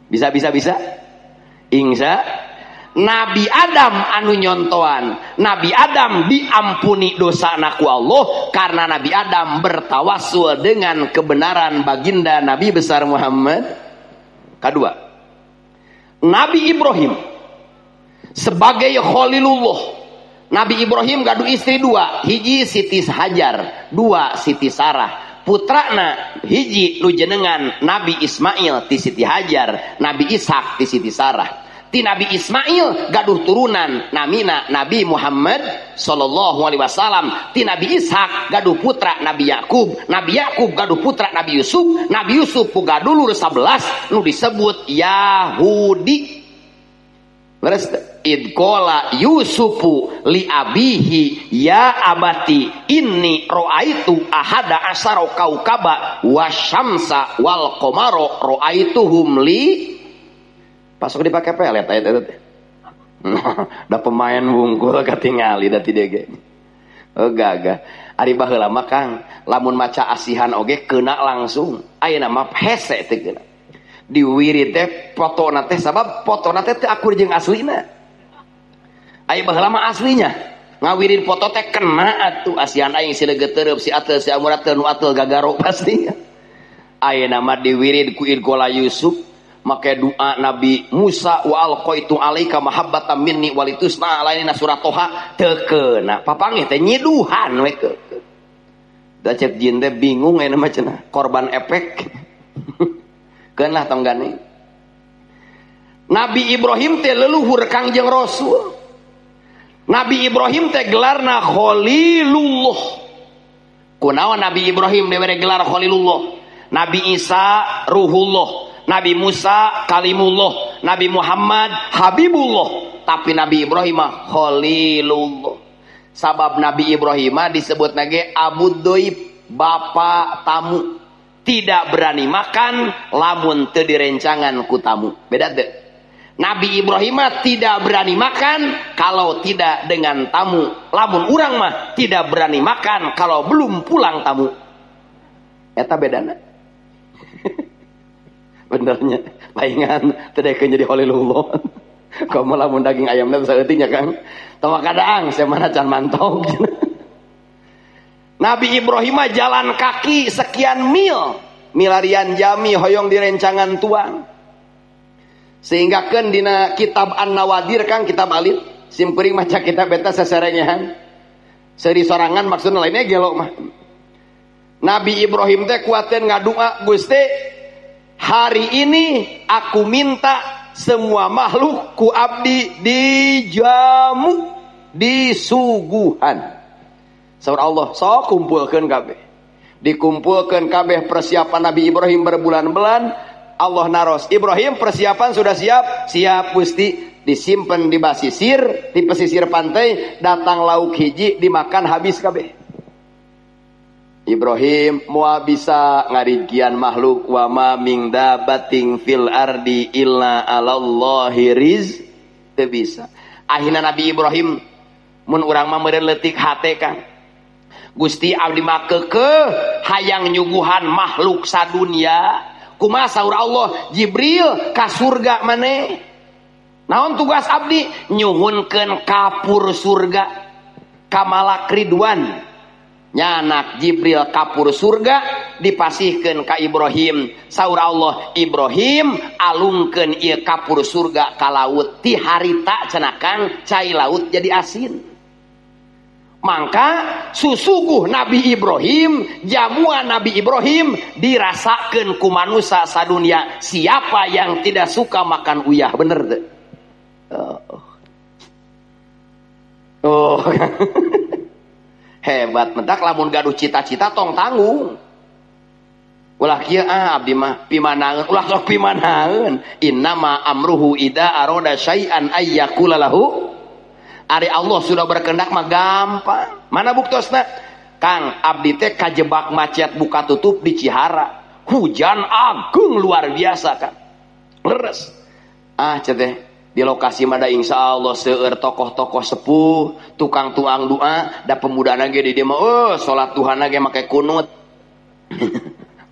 Speaker 1: Bisa. Ingsa Nabi Adam anu nyontoan, Nabi Adam diampuni dosana ku Allah karena Nabi Adam bertawasul dengan kebenaran baginda Nabi besar Muhammad. Kedua, Nabi Ibrahim sebagai Khalilullah. Nabi Ibrahim gaduh istri 2, hiji Siti Hajar, 2 Siti Sarah. Putrana hiji nu jenengan Nabi Ismail ti Siti Hajar, Nabi Ishak ti Siti Sarah. Ti Nabi Ismail gaduh turunan namina Nabi Muhammad sallallahu alaihi wasallam. Ti Nabi Ishak gaduh putra Nabi Yakub, Nabi Yakub gaduh putra Nabi Yusuf, Nabi Yusuf puga dulur 11 nu disebut Yahudi. Leres idqala Yusufu li abihi ya abati inni ra'aitu ahada asyara kaukaba wasyamsa wal qamara ra'aituhum li. Pasok dipake pelet ayat itu. Da pemain wungkul katingali da ti dege. Oh gagah. Ari baheula mah Kang, lamun maca asihan oge keuna langsung. Ayeuna mah hese teh keuna. Diwirid teh fotona teh sabab fotona teh teu akur jeung aslina. Aya baheula mah aslinya. Ngawirid foto teh kena atuh asian aing si legetereup si ateul si amurat teu nu ateul gagaro pasti. Ayeuna mah diwirid ku idqala Yusuf make doa Nabi Musa wa alqaitu alaika mahabbatan minni walitusna alaina surat Toha teu keuna. Papangih teh nyiduhan we ke. Da cek jin teh bingung aya mah cenah korban efek. Keun lah tong gane. Nabi Ibrahim teh leluhur Kangjeng Rasul. Nabi Ibrahim teh gelarna Khalilullah. Kunaon Nabi Ibrahim dibere gelar Khalilullah?
Speaker 2: Nabi Isa ruhullah, Nabi Musa kalimullah, Nabi Muhammad habibullah, tapi Nabi Ibrahim khalilullah. Sabab Nabi Ibrahim disebut nage Abu Doib, bapak tamu, tidak berani makan lamun teu direncangan ku tamu. Beda teu? Nabi Ibrahim tidak berani makan kalau tidak dengan tamu. Lamun urang mah tidak berani makan kalau belum pulang tamu. Eta bedana. Benernya paingan teu dekeun jadi khalilullah. Kamu lamun daging ayamna saeutik nya Kang. Tong kadaang saya mana can mantong. Nabi Ibrahim jalan kaki sekian mil, milarian jami hoyong direncangan tuang. Sehingga kan dina kitab An-Nawadir Kang, kitab alit simpeuring maca kitab eta sasarengehan seri sorangan maksudna lainnya gelo mah. Nabi Ibrahim teh kuatin ngadua, Gusti hari ini aku minta semua makhluk ku abdi dijamu disuguhan. Saur Allah sok kumpulkeun kabeh. Dikumpulkeun kabeh persiapan Nabi Ibrahim berbulan-bulan. Allah naros, Ibrahim persiapan sudah siap? Siap Gusti. Disimpan di basisir, di pesisir pantai, datang lauk hiji dimakan habis kabeh. Ibrahim moal bisa ngarigian makhluk wa ma min dabatin fil ardi illa 'alallahi rizq teu bisa. Akhirna Nabi Ibrahim mun urang mah meureun leutik hate Kang. Gusti abdi mah keukeuh hayang nyuguhan makhluk sadunya. Kumaha saur Allah, Jibril ka surga maneh. Naon tugas abdi? Nyuhunkeun kapur surga ka malak ridwan. Nyanak Jibril kapur surga dipasihkeun ka Ibrahim. Saur Allah, Ibrahim alungkeun ieu kapur surga ka laut, ti harita cenah cai laut jadi asin. Maka susuguh Nabi Ibrahim, jamuan Nabi Ibrahim dirasakeun ku manusia sadunia. Siapa yang tidak suka makan uyah? Bener tuh. Oh. Hebat mentak lamun gaduh cita-cita tong tanggung. Ulah kieu abdi mah pimanaeun, ulah sok pimanaeun. Innama amruhu idza arada syai'an ayyakula lahu. Ari Allah sudah berkehendak mah gampang. Mana buktosna? Kang abdi teh kajebak macet buka tutup di Cihara. Hujan agung luar biasa Kang. Leres. Ceteh di lokasi mada insyaallah seueur tokoh-tokoh sepuh, tukang tuang doa, da pemudana ge di dieu mah salat Tuhanna ge make kunut.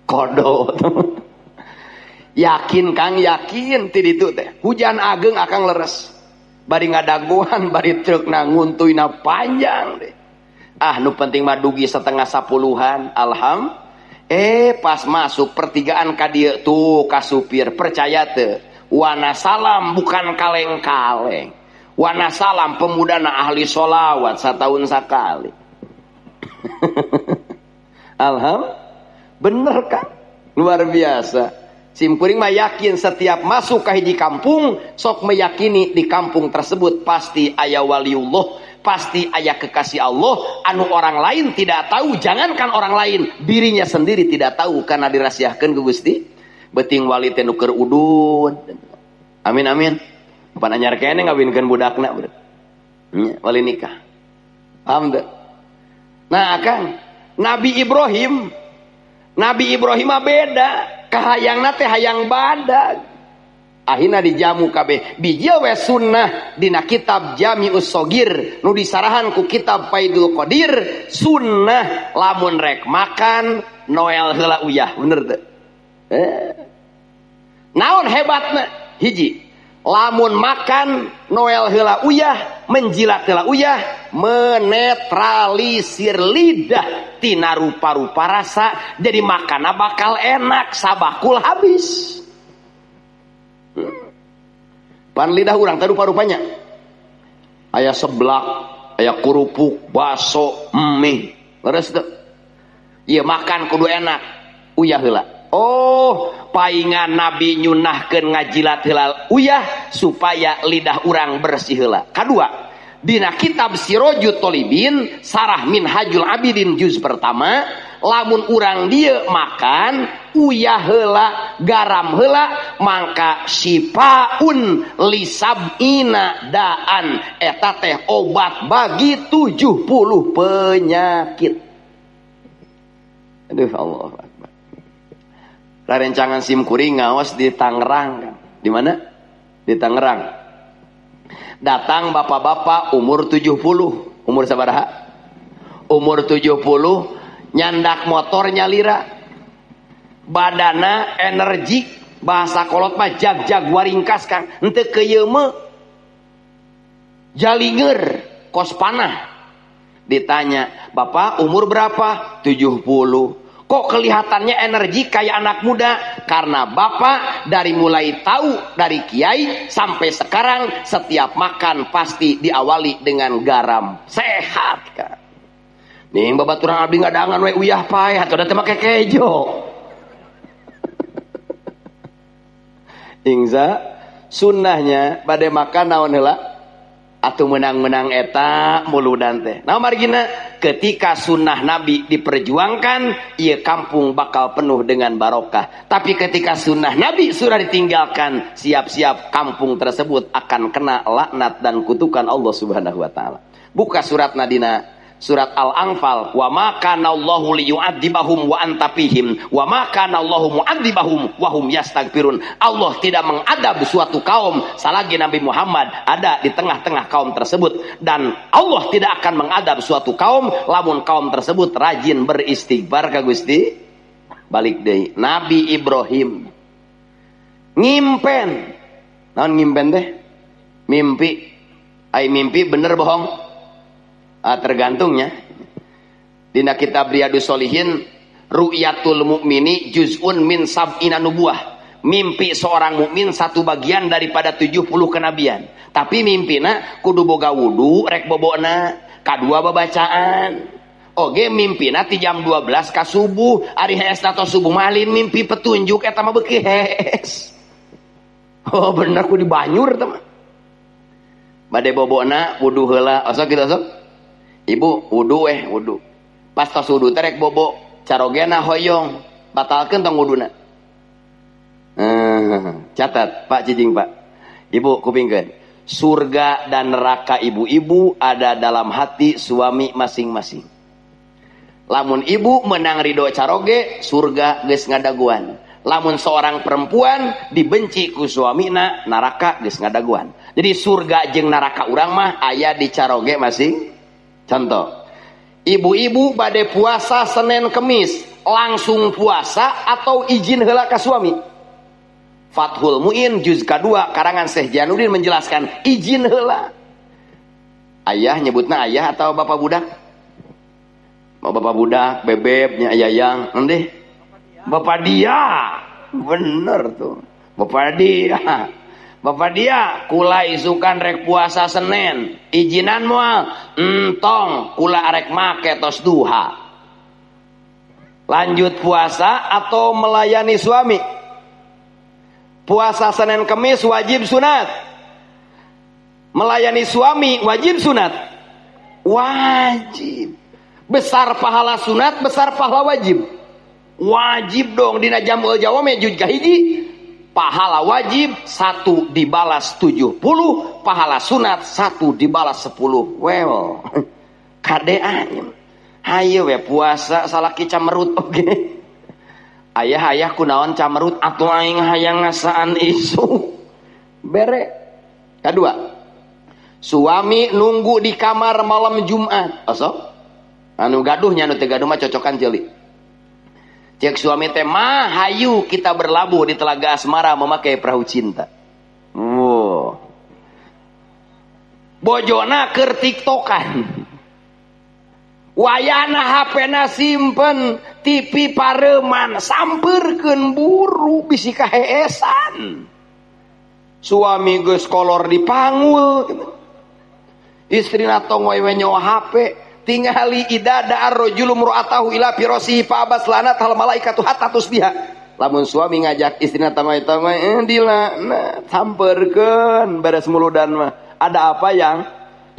Speaker 2: Kodo. Yakin Kang, yakin ti ditu teh. Hujan ageng akang leres. Bari ngadaguan, bari trukna nguntuyna panjang deh. Nu penting mah dugi setengah 10-an. Pas masuk pertigaan ka dieu tuh ka supir percaya teu. Wana salam bukan kaleng-kaleng. Wana salam pemudana ahli sholawat satahun sakali. Bener kan? Luar biasa. Simkuring mah yakin setiap masuk ke hiji kampung sok meyakini di kampung tersebut pasti aya waliullah, pasti aya kekasih Allah anu orang lain tidak tahu. Jangankan orang lain, dirinya sendiri tidak tahu karena dirahasiakeun ku Gusti. Beuting wali teh nu keur udud. Amin amin. Pan anyar keneh ngawinkeun budakna bener. Wali nikah. Paham teu? Nah, Kang, Nabi Ibrahim mah beda. Kahayangna teh hayang badag. Akhirna dijamu kabeh. Bijil we sunnah dina kitab Jami'us Shogir nu disarahan ku kitab Faidul Qadir. Sunnah lamun rek makan noel heula uyah. Bener teu? Naon hebatna? Hiji, lamun makan noel heula uyah, menjilat heula uyah, menetralisir lidah tina rupa-rupa rasa, jadi makanna bakal enak sabakul habis. Pan lidah urang teh rupa-rupanya aya seblak, aya kurupuk, baso, mie, leres teu? Ieu makan kudu enak, uyah heula. Oh, paingan Nabi nyunahkeun ngajilat heula uyah supaya lidah urang bersih heula. Kadua, dina kitab Sirajut Thalibin sarah Minhajul Abidin juz pertama lamun urang dia makan uyah heula garam heula mangka sifaun lisabina daan eta teh obat bagi 70 penyakit. Aduh Allah Akbar. Rarencangan simkuring ngaos di Tangerang. Di mana? Di Tangerang. Datang bapak-bapak umur 70. Umur sabaraha? Umur 70 nyandak motor nyalira. Badana energik, bahasa kolot mah jag-jag waringkas Kang. Henteu keu meuh. Jalinger kos panah. Ditanya, "Bapak umur berapa?" 70. Kok kelihatannya energi kayak anak muda? Karena bapak dari mulai tahu dari kiai sampai sekarang setiap makan pasti diawali dengan garam. Sehat kan? Nih babaturan abdi ngadangan we uyah pae atuh da teh make kejo. Ingza sunnahnya bade makan naon heula? Atuh menang-menang eta muludan teh. Nah margina ketika sunnah Nabi diperjuangkan, ieu kampung bakal penuh dengan barokah. Tapi ketika sunnah Nabi sudah ditinggalkan, siap-siap kampung tersebut akan kena laknat dan kutukan Allah Subhanahu wa taala. Buka surat Nadina surat Al-Anfal, wa ma kana Allahu liyu'adzibahum wa anta fihim wa ma kana Allahu mu'adzibahum wa hum yastaghfirun. Allah tidak mengadab suatu kaum selagi Nabi Muhammad ada di tengah-tengah kaum tersebut, dan Allah tidak akan mengadab suatu kaum lamun kaum tersebut rajin beristighfar ka Gusti. Balik deui Nabi Ibrahim ngimpen. Naon ngimpen teh? Mimpi. Ai mimpi bener bohong? Tergantungnya dina kitab Riyadus Sholihin ru'yatul mu'mini juz'un min sab'ina nubuwah. Mimpi seorang mukmin satu bagian daripada 70 kenabian. Tapi mimpina kudu boga wudu rek bobona, kadua babacaan. Oge mimpina ti jam 12 ka subuh, ari hees atau subuh malin mimpi petunjuk eta mah beuki hees. Oh bener kudu banyur teh mah. Bade bobona wudu heula, asa kitu sok. Ibu wudu wudu. Pas tos wudu teh rek bobo, carogena hoyong, batalkeun tong wuduna. Catat Pak Cicing Pak. Ibu kupingkeun. Surga dan neraka ibu-ibu ada dalam hati suami masing-masing. Lamun ibu menang ridho caroge, surga geus ngadaguan. Lamun seorang perempuan dibenci ku suamina, neraka geus ngadaguan. Jadi surga jeung neraka urang mah aya di caroge masing. Contoh, ibu-ibu bade puasa Senin Kemis, langsung puasa atau izin heula ka suami? Fathul Mu'in juz kedua karangan Syekh Janudin menjelaskan izin heula. Ayah nyebutna ayah atau bapak budak? Bapak budak, bebebnya ayayang, nanti bapak dia, bener tuh, bapak dia. Bapak dia kula isukan rek puasa Senin, izinan moal entong kula rek make tos duha. Lanjut puasa atau melayani suami? Puasa Senin Kemis wajib sunat, melayani suami wajib sunat. Wajib. Besar pahala sunat, besar pahala wajib. Wajib dong dina jamul jawame juz kahiji. Pahala wajib 1 dibalas 70, pahala sunat 1 dibalas 10. Well, kadean. Hayu we puasa salaki camerut oge. Ayah kunaon camerut atuh aing hayang ngasaan isu. Bere. Kedua, suami nunggu di kamar malam Jumat. Osok? Anu gaduhnya anu teh gaduh mah cocokan ceuli. Cek suami teh mah hayu kita berlabuh di Telaga Asmara memakai perahu cinta. Wow. Bojona keur tiktokan. Wayana HP-na simpen, TV pareman, sampeurkeun buru bisi kaheesan. Suami geus kolor dipanggul. Istrina tong we nyawa HP. Tingali idada ar-rajulu mur'atahu ila firasihi fa abas lanat hal malaikatu hatta tusbiha. Lamun suami ngajak istrina tamai-tamai dilana sampeurkeun beres muludan mah. Ada apa yang?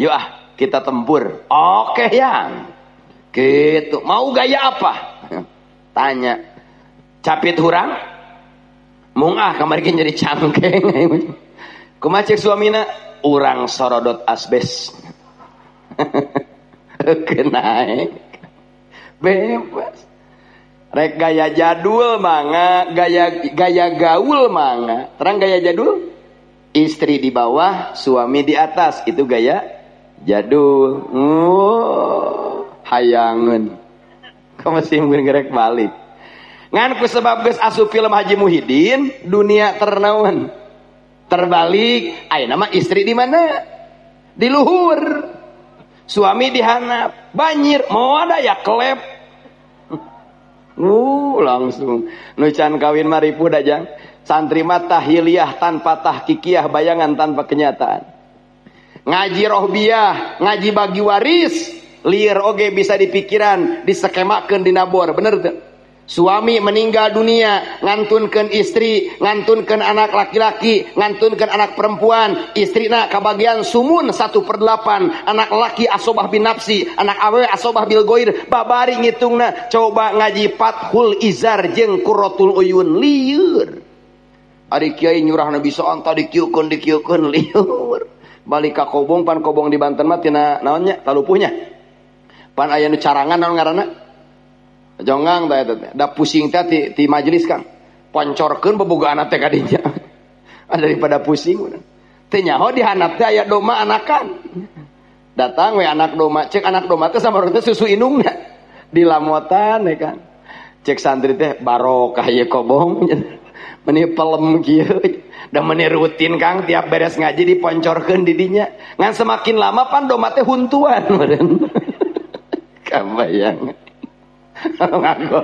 Speaker 2: Yuk kita tempur. Oke yang. Gitu. Mau gaya apa? tanya capit hurang mungah kamari ge jadi cangkeng kumaha cek suamina urang sorodot asbes kenaik bebas rek gaya jadul manga gaya gaul manga terang gaya jadul istri di bawah suami di atas itu gaya jadul hayangan kamu masih ngerek balik ngan ku sebab geus asup film Haji Muhyiddin dunia ternaon terbalik aya nama istri di mana di luhur suami di handap banjir mau ada ya klep langsung nu can kawin maripu dajang santri mah tahiliyah tanpa tahkikiyah bayangan tanpa kenyataan ngaji rohbiyah ngaji bagi waris liar oge bisa dipikiran diskemakeun di nabor bener tuh suami meninggal dunia ngantunkeun istri ngantunkeun anak laki-laki ngantunkeun anak perempuan istrina kabagian sumun 1/8 anak laki asobah bin nafsi anak awewe asobah bil goir babari ngitungna coba ngaji Fathul Izar jeung Qurratul Uyun lieur ari kiai nyurah nabi soan tadi kieukeun lieur balik ka kobong pan kobong di Banten mah tina naonnya talupuhnya pan aya nu carangan naon ngaranna jongang da eta da pusing teh ti majelis Kang poncorkeun bobogoana teh ka dinya daripada pusing teh nyaho di handap teh aya doma anakan datang we anak doma cek anak doma teh samarot teh susu indungna dilamotan ya kan cek santri teh barokah ieu kobong meni pelem kieu da meni rutin Kang tiap beres ngaji diponcorkeun di dinya ngan semakin lama pan doma teh huntuan meureun kabayang ngaku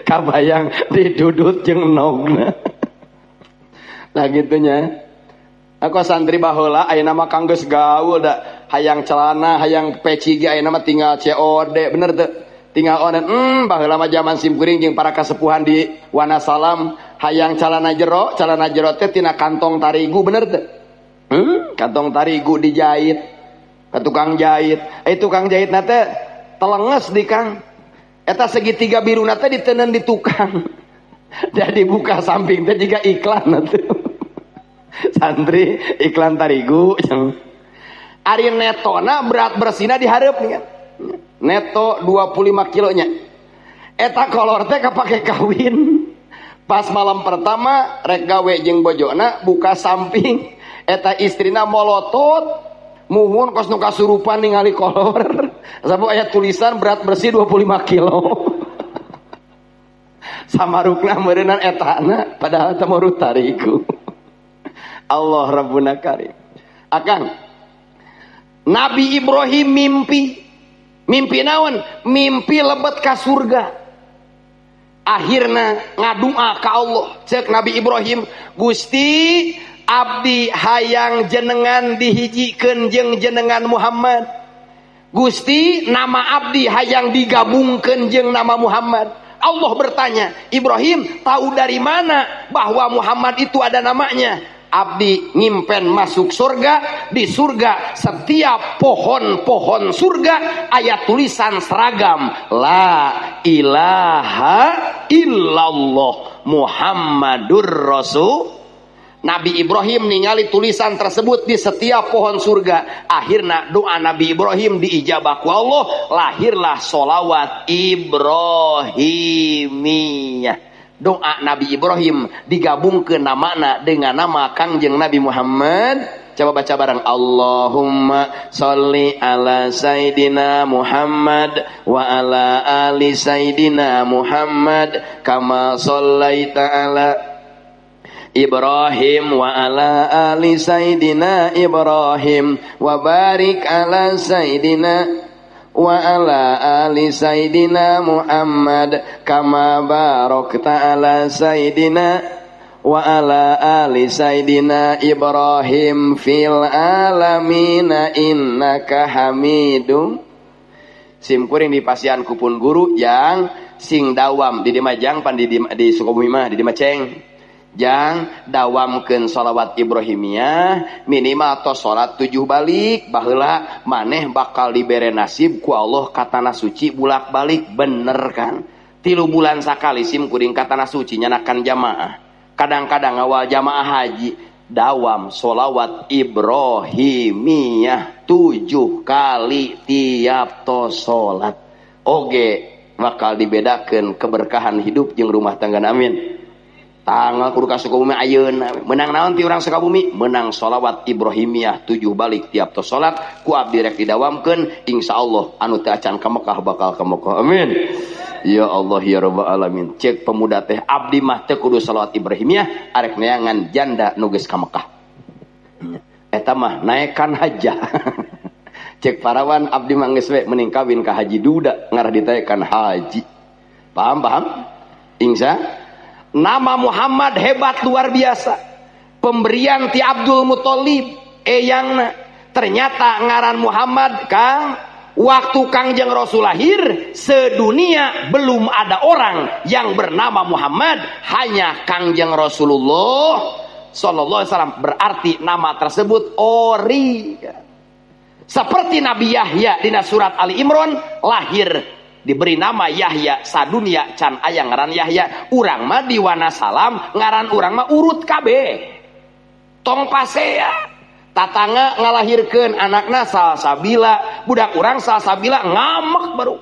Speaker 2: kabayang didudut jeung nogna nah gitunya aku santri baheula ayeuna mah Kang geus gaul da hayang celana hayang peci ge ayeuna mah tinggal COD bener teu tinggal onen baheula mah zaman simkuring jeung para kasepuhan di Wanasalam hayang celana jero teh tina kantong tarigu bener teu kantong tarigu dijahit ka tukang jahit tukang jahitna teh telenges di Kang eta segitiga biru nate diteuneun di tukang da dibuka samping teh jiga iklan atuh santri iklan tarigu ari netona berat bersina dihareup nih kan neto 25 kilonya eta kolor teh kapake kawin pas malam pertama rek gawe jeung bojona buka samping eta istrina molotot muhun kos nu kasurupan ningali kolor sabab aya tulisan berat bersih 25 kilo samarukna meureunan etana padahal teh murut tariku Allah Rabbuna Karim Akang Nabi Ibrahim mimpi naon mimpi lebet ka surga akhirna ngadua ka Allah cek Nabi Ibrahim Gusti abdi hayang jenengan dihijikeun jeung jenengan Muhammad Gusti nama abdi hayang digabungkeun jeung nama Muhammad Allah bertanya Ibrahim tahu dari mana bahwa Muhammad itu ada namanya abdi ngimpen masuk surga di surga setiap pohon-pohon surga ayat tulisan seragam la ilaha illallah Muhammadur Rasul Nabi Ibrahim ningali tulisan tersebut di setiap pohon surga. Akhirnya doa Nabi Ibrahim diijabah ku Allah, lahirlah sholawat Ibrahimiyah. Doa Nabi Ibrahim digabungkeun namana dengan nama Kangjeng Nabi Muhammad. Coba baca bareng. Allahumma sholli ala Sayyidina Muhammad wa ala ali Sayyidina Muhammad kama shollaita ala Ibrahim wa ala ali Sayyidina Ibrahim wa barik ala Sayyidina wa ala ali Sayyidina Muhammad kama barakta ala Sayyidina wa ala ali Sayyidina Ibrahim fil alamina innaka hamidum. Simkuring di pasian kupun guru yang sing dawam di Dimajang pan di Sukabumi mah di Dimaceng. Jang dawamkeun sholawat Ibrahimiyah minimal tos salat 7 balik baheula maneh bakal dibere nasib ku Allah katana suci bulak balik bener kan 3 bulan sakali sim kuring ka tanah suci nyanakan jamaah. Kadang-kadang awal jamaah haji dawam sholawat Ibrahimiyah 7 kali tiap tos sholat. Oge bakal dibedakan keberkahan hidup jeung rumah tangga, amin. Tanggal kudu ka Sukabumi ayeuna menang naon ti urang Sukabumi, menang sholawat Ibrahimiyah 7 balik tiap tos sholat ku abdi rek didawamkeun, insyaallah anu teu acan ka Mekah bakal ka Mekah, amin. Ya Allah ya Rabbal alamin. Cek pemuda teh abdi mah teu kudu sholawat Ibrahimiyah arek neangan janda nu geus ka Mekah, eta mah naekan hajah. Cek parawan abdi mah geus we mending kawin ka haji duda ngarah ditaekan haji. Paham? Insya nama Muhammad hebat luar biasa. Pemberian ti Abdul Muthalib eyangna ternyata ngaran Muhammad Kang. Waktu Kangjeng Rasul lahir sedunia belum ada orang yang bernama Muhammad, hanya Kangjeng Rasulullah sallallahu alaihi wasallam. Berarti nama tersebut ori. Seperti Nabi Yahya di surat Ali Imran lahir diberi nama Yahya sadunia can aya ngaran Yahya, urang mah diwana salam ngaran urang mah urut kabeh tong pasea. Tatangga ngalahirkeun anakna salsabila, budak urang salsabila ngamek baru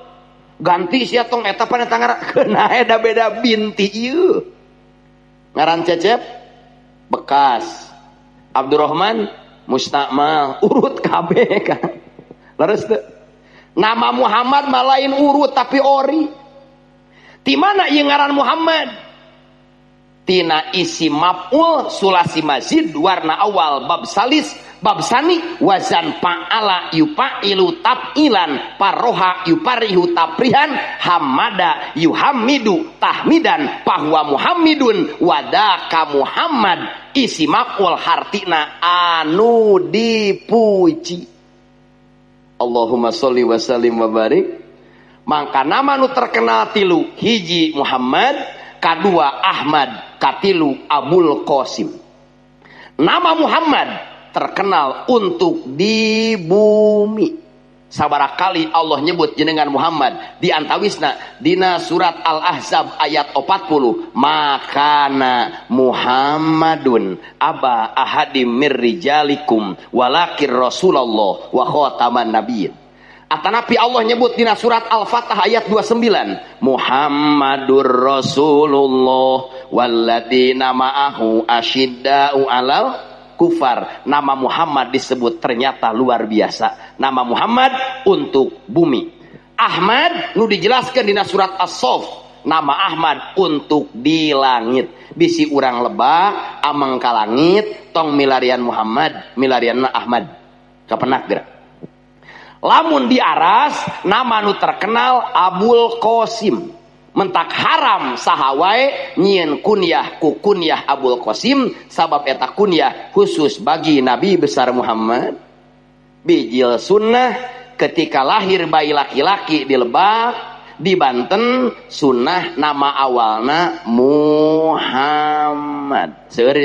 Speaker 2: ganti sia tong eta paneta ngarakeun eda beda binti ieu ngaran Cecep bekas, Abdurrahman mustakmal urut kabeh kan. Leres teu? Nama Muhammad mah lain urut tapi ori. Ti mana ieu ngaran Muhammad? Tina isi maf'ul sulasi mazid warna awal bab salis bab sani wazan fa'ala yufa'ilu taf'ilan paroha yuparihu taprihan hamada yuhamidu tahmidan bahwa muhammidun wadaka Muhammad isi maf'ul hartina anu dipuji. Allahumma sholli wa sallim wa barik. Maka nama nu terkenal tilu, hiji Muhammad, kedua Ahmad, katilu Abul Qasim. Nama Muhammad terkenal untuk di bumi. Sabarakali Allah nyebut jenengan Muhammad di antawisna dina surat Al-Ahzab ayat 40, makana Muhammadun aba ahadim mirrijalikum walakir Rasulullah wa khataman nabiyyin. Atanapi Allah nyebut dina surat Al-Fatah ayat 29, Muhammadur Rasulullah walladzina ma'ahu asyidda'u 'alal kufar. Nama Muhammad disebut ternyata luar biasa. Nama Muhammad untuk bumi. Ahmad nu dijelaskan dina surat As-Saff, nama Ahmad untuk di langit. Bisi urang lebah ameng ka langit tong milarian Muhammad, milarianna Ahmad. Kapenak geura. Lamun di aras nama nu terkenal Abul Qasim. Mentak haram sahawai nyieun kunyah ku kunyah Abul Qasim, sabab eta kunyah khusus bagi Nabi besar Muhammad. Bijil sunnah ketika lahir bayi laki-laki di Lebak, di Banten, sunnah nama awalna Muhammad. Seur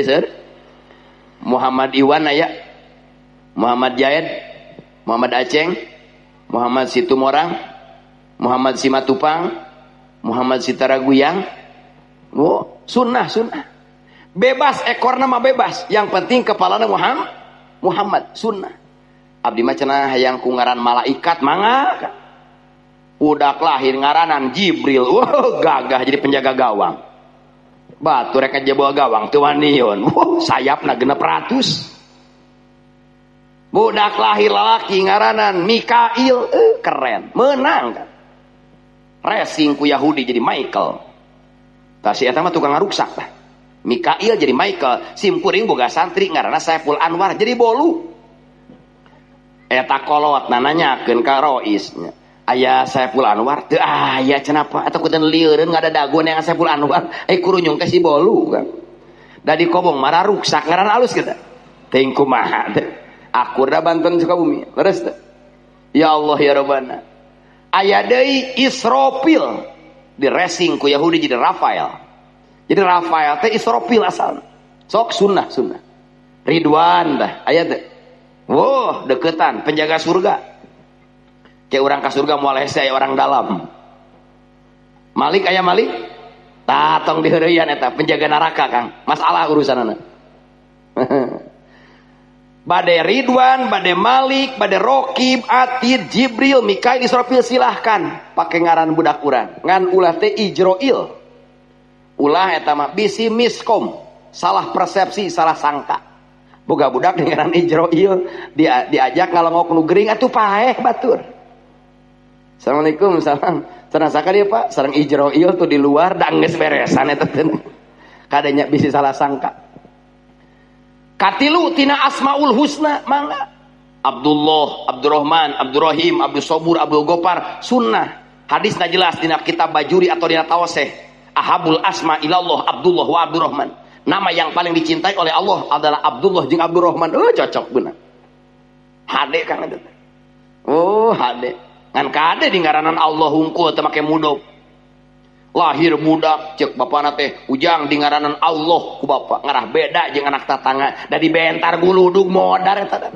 Speaker 2: Muhammad Iwan aya, Muhammad Jaid, Muhammad Aceng, Muhammad Situmorang, Muhammad Simatupang, Muhammad Sitaraguyang. Oh, sunnah. Bebas ekor nama bebas, yang penting kepalana Muhammad sunnah. Abdi mah cenah hayang ku ngaran malaikat mangga. Udak lahir ngaranan Jibril. Gagah jadi penjaga gawang. Batu rek jebol gawang teu waniun. Sayapna 600. Budak lahir lalaki ngaranan Mikail, keren, menang kan. Racing ku Yahudi jadi Michael. Tah si eta mah tukang ngaruksak tah. Mikail jadi Michael, simkuring boga santri ngaranna Saiful Anwar jadi bolu. Eta kolot nanyakeun ka Roisnya. Aya Saiful Anwar teu aya cenapa eta kudu lieureun ngada dagon yang Saiful Anwar, kurunyung teh si bolu kan. Da di kobong marah ruksak ngaran alus kita. Teuing kumaha teh. Akur da Banten Sukabumi. Leres teh. Ya Allah ya Rabbana. Aya deui Israfil di racing ku Yahudi jadi Rafael. Jadi Rafael teh Israfil asalna. Sok sunnah. Ridwan dah aya teh. Wah, deketan penjaga surga. Kayak orang ka surga moal hese aya orang dalam. Malik aya Malik tatong diheureuyan eta penjaga neraka Kang masalah urusanana. Bade Ridwan, bade Malik, bade Rokib, Atid, Jibril, Mikail, Israfil silahkan pakai ngaran budak urang ngan ulah teh Ijroil ulah eta mah bisi miskom salah persepsi salah sangka boga budak dengan Ijroil diajak ngalongok nu gering atuh paeh batur. Assalamualaikum salam sareng saka dia Pak sareng Ijroil tuh di luar da geus beresan eta teh kadenya bisi salah sangka. Katilu tina asmaul husna mangga Abdullah, Abdurrahman, Abdurrahim, Abdul Sobur, Abdul Gopar sunnah hadisna jelas dina kitab Bajuri atau dina Tawaseh ahabul asma ilallah Abdullah wa Abdurrahman. Nama yang paling dicintai oleh Allah adalah Abdullah jeung Abdurrahman. Cocok bener. Hade Kang eta. Oh, hade. Ngan kade di ngaranan Allah hungkul teu make mudok. Lahir budak cek bapana teh ujang di ngaranan Allah ku bapa. Ngarah beda jeung anak tatangga da di bentar guludug modar eta.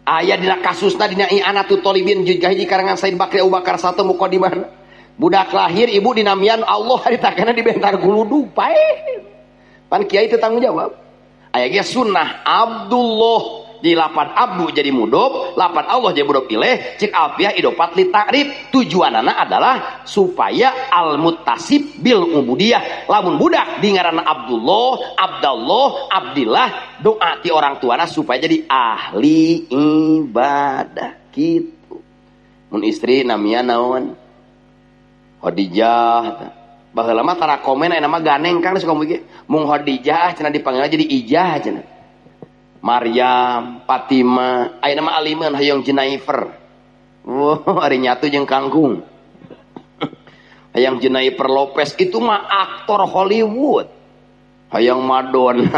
Speaker 2: Aya dina kasusna dina I'anatul Thalibin juz kahiji karangan Said Bakri Abu Bakar 1 mukadimah. Budak lahir ibu dinamian Allah ditakana di bentar guludug paeh. Pan kiai teu tanggung jawab. Aya ge sunnah Abdullah di lapan abdu jadi mudhof, lapan Allah jadi mudhof ilaih, cik alfiah idopat li ta'rif. Tujuanana adalah supaya al muttasib bil ubudiyah. Lamun budak di ngaranna Abdullah, Abdallah, Abdillah, doa ti orang tuana supaya jadi ahli ibadah gitu. Mun istri namanya naon? Khadijah. Baheula mah tara komen aya nama ganeng Kang suka begitu. Mung Khadijah cenah dipanggil jadi Ijah cenah. Maryam, Fatimah, aya nama Aliman hayang Jennifer. Wah, ari nyatu jeung kangkung. Hayang Jennifer Lopez itu mah aktor Hollywood. Hayang Madonna.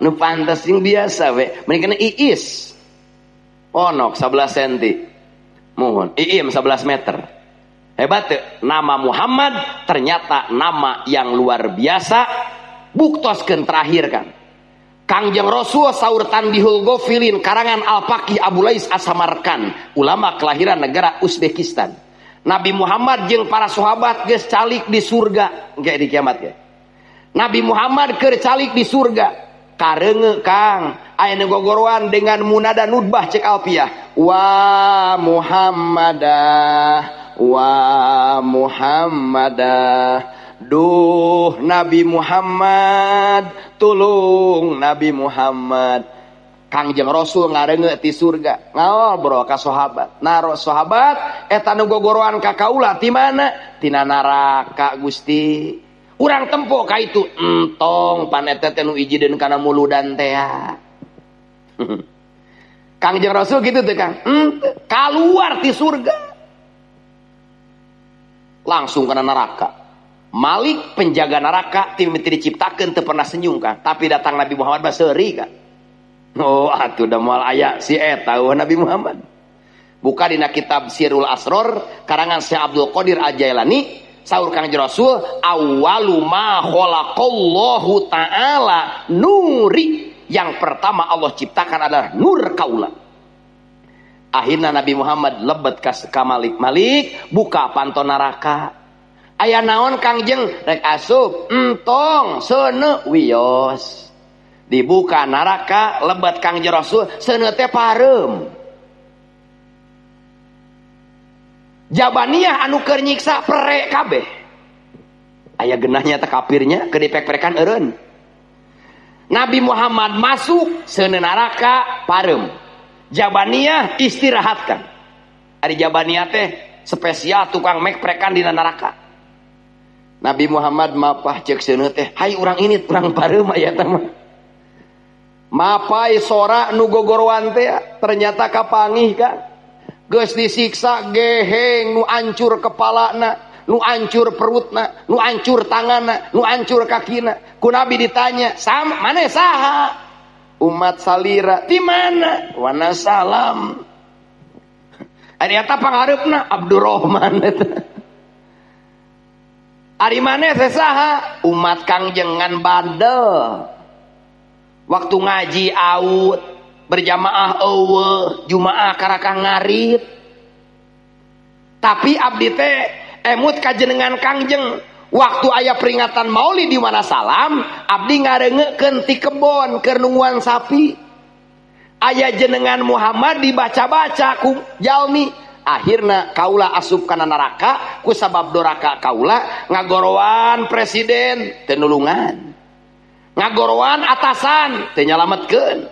Speaker 2: Nu pantes sing biasa we. Mendingan Iis. Onok 11 cm. Mohon, Iim 11 meter. Hebat tuh. Nama Muhammad ternyata nama yang luar biasa. Buktoskeun terakhir kan. Kangjeng Rasul saur Tanbihul Ghafilin karangan Al-Faqih Abu Lais As-Samarkand, ulama kelahiran negara Uzbekistan. Nabi Muhammad jeung para sahabat geus calik di surga engke di kiamat ge. Nabi Muhammad keur calik di surga. Kareunge Kang, aya nu gogoroan dengan munada nudbah cek alfiah. Wa Muhammadah wa Muhammadah. Duh Nabi Muhammad, tulung Nabi Muhammad. Kangjeng Rasul ngareunge ti surga. Ngobrol ka sahabat. Naro sahabat eta nu gogoroan ka kaula ti mana? Tina neraka Gusti. Urang tempo ka itu entong pan eta teh nu ijideun kana muludan teh. Kangjeng Rasul gitu teh Kang. Kaluar ti surga. Langsung kana neraka. Malik penjaga neraka timiti diciptakeun teu pernah senyum Kang, tapi datang Nabi Muhammad baseuri Kang. Oh atuh da moal aya si eta Nabi Muhammad. Buka dina kitab Sirul Asror karangan Syekh Abdul Qadir Al-Jailani saur Kangjeng Rasul awwalu ma khalaqallahu taala nuri. Yang pertama Allah ciptakan adalah nur kaula. Akhirna Nabi Muhammad lebet ka Malik. Malik buka panto neraka. Aya naon Kangjeng rek asup entong seuneu wios dibuka neraka lebat Kangjeng Rasul seuneu teh pareum Jabaniyah anu keur nyiksa pere kabeh aya geunahnya teh kafirnya keur dipek-pekan eureun. Nabi Muhammad masuk seuneu neraka pareum Jabaniyah istirahatkan. Ari Jabaniyah teh spesial tukang mek-prekan dina neraka. Nabi Muhammad mapah cek seuneu teh, "Hai urang ini urang pareum aya teh mah." Mapai sora nu gogoroan teh ternyata kapangih Kang. Geus disiksa geheng nu ancur kepalana, nu ancur perutna, nu ancur tanganna, nu ancur kakina. Ku Nabi ditanya, "Sam, maneh saha?" Umat salira, "Di mana?" "Wana salam." Ari eta pangareupna Abdurrahman eta. Ari maneh teh saha? Umat Kangjeng ngan bandel. Waktu ngaji aut, berjamaah eueuh, jumaah karakang ngarit. Tapi abdi teh emut kajenengan Kangjeng waktu aya peringatan Maulid di Wanasalam abdi ngarengekeun ti kebon keur nungguan sapi. Aya jenengan Muhammad dibaca-baca ku jalmi. Akhirna kaula asup kana neraka ku sabab doraka kaula ngagorowan presiden teu nulungan. Ngagorowan atasan teu nyalametkeun.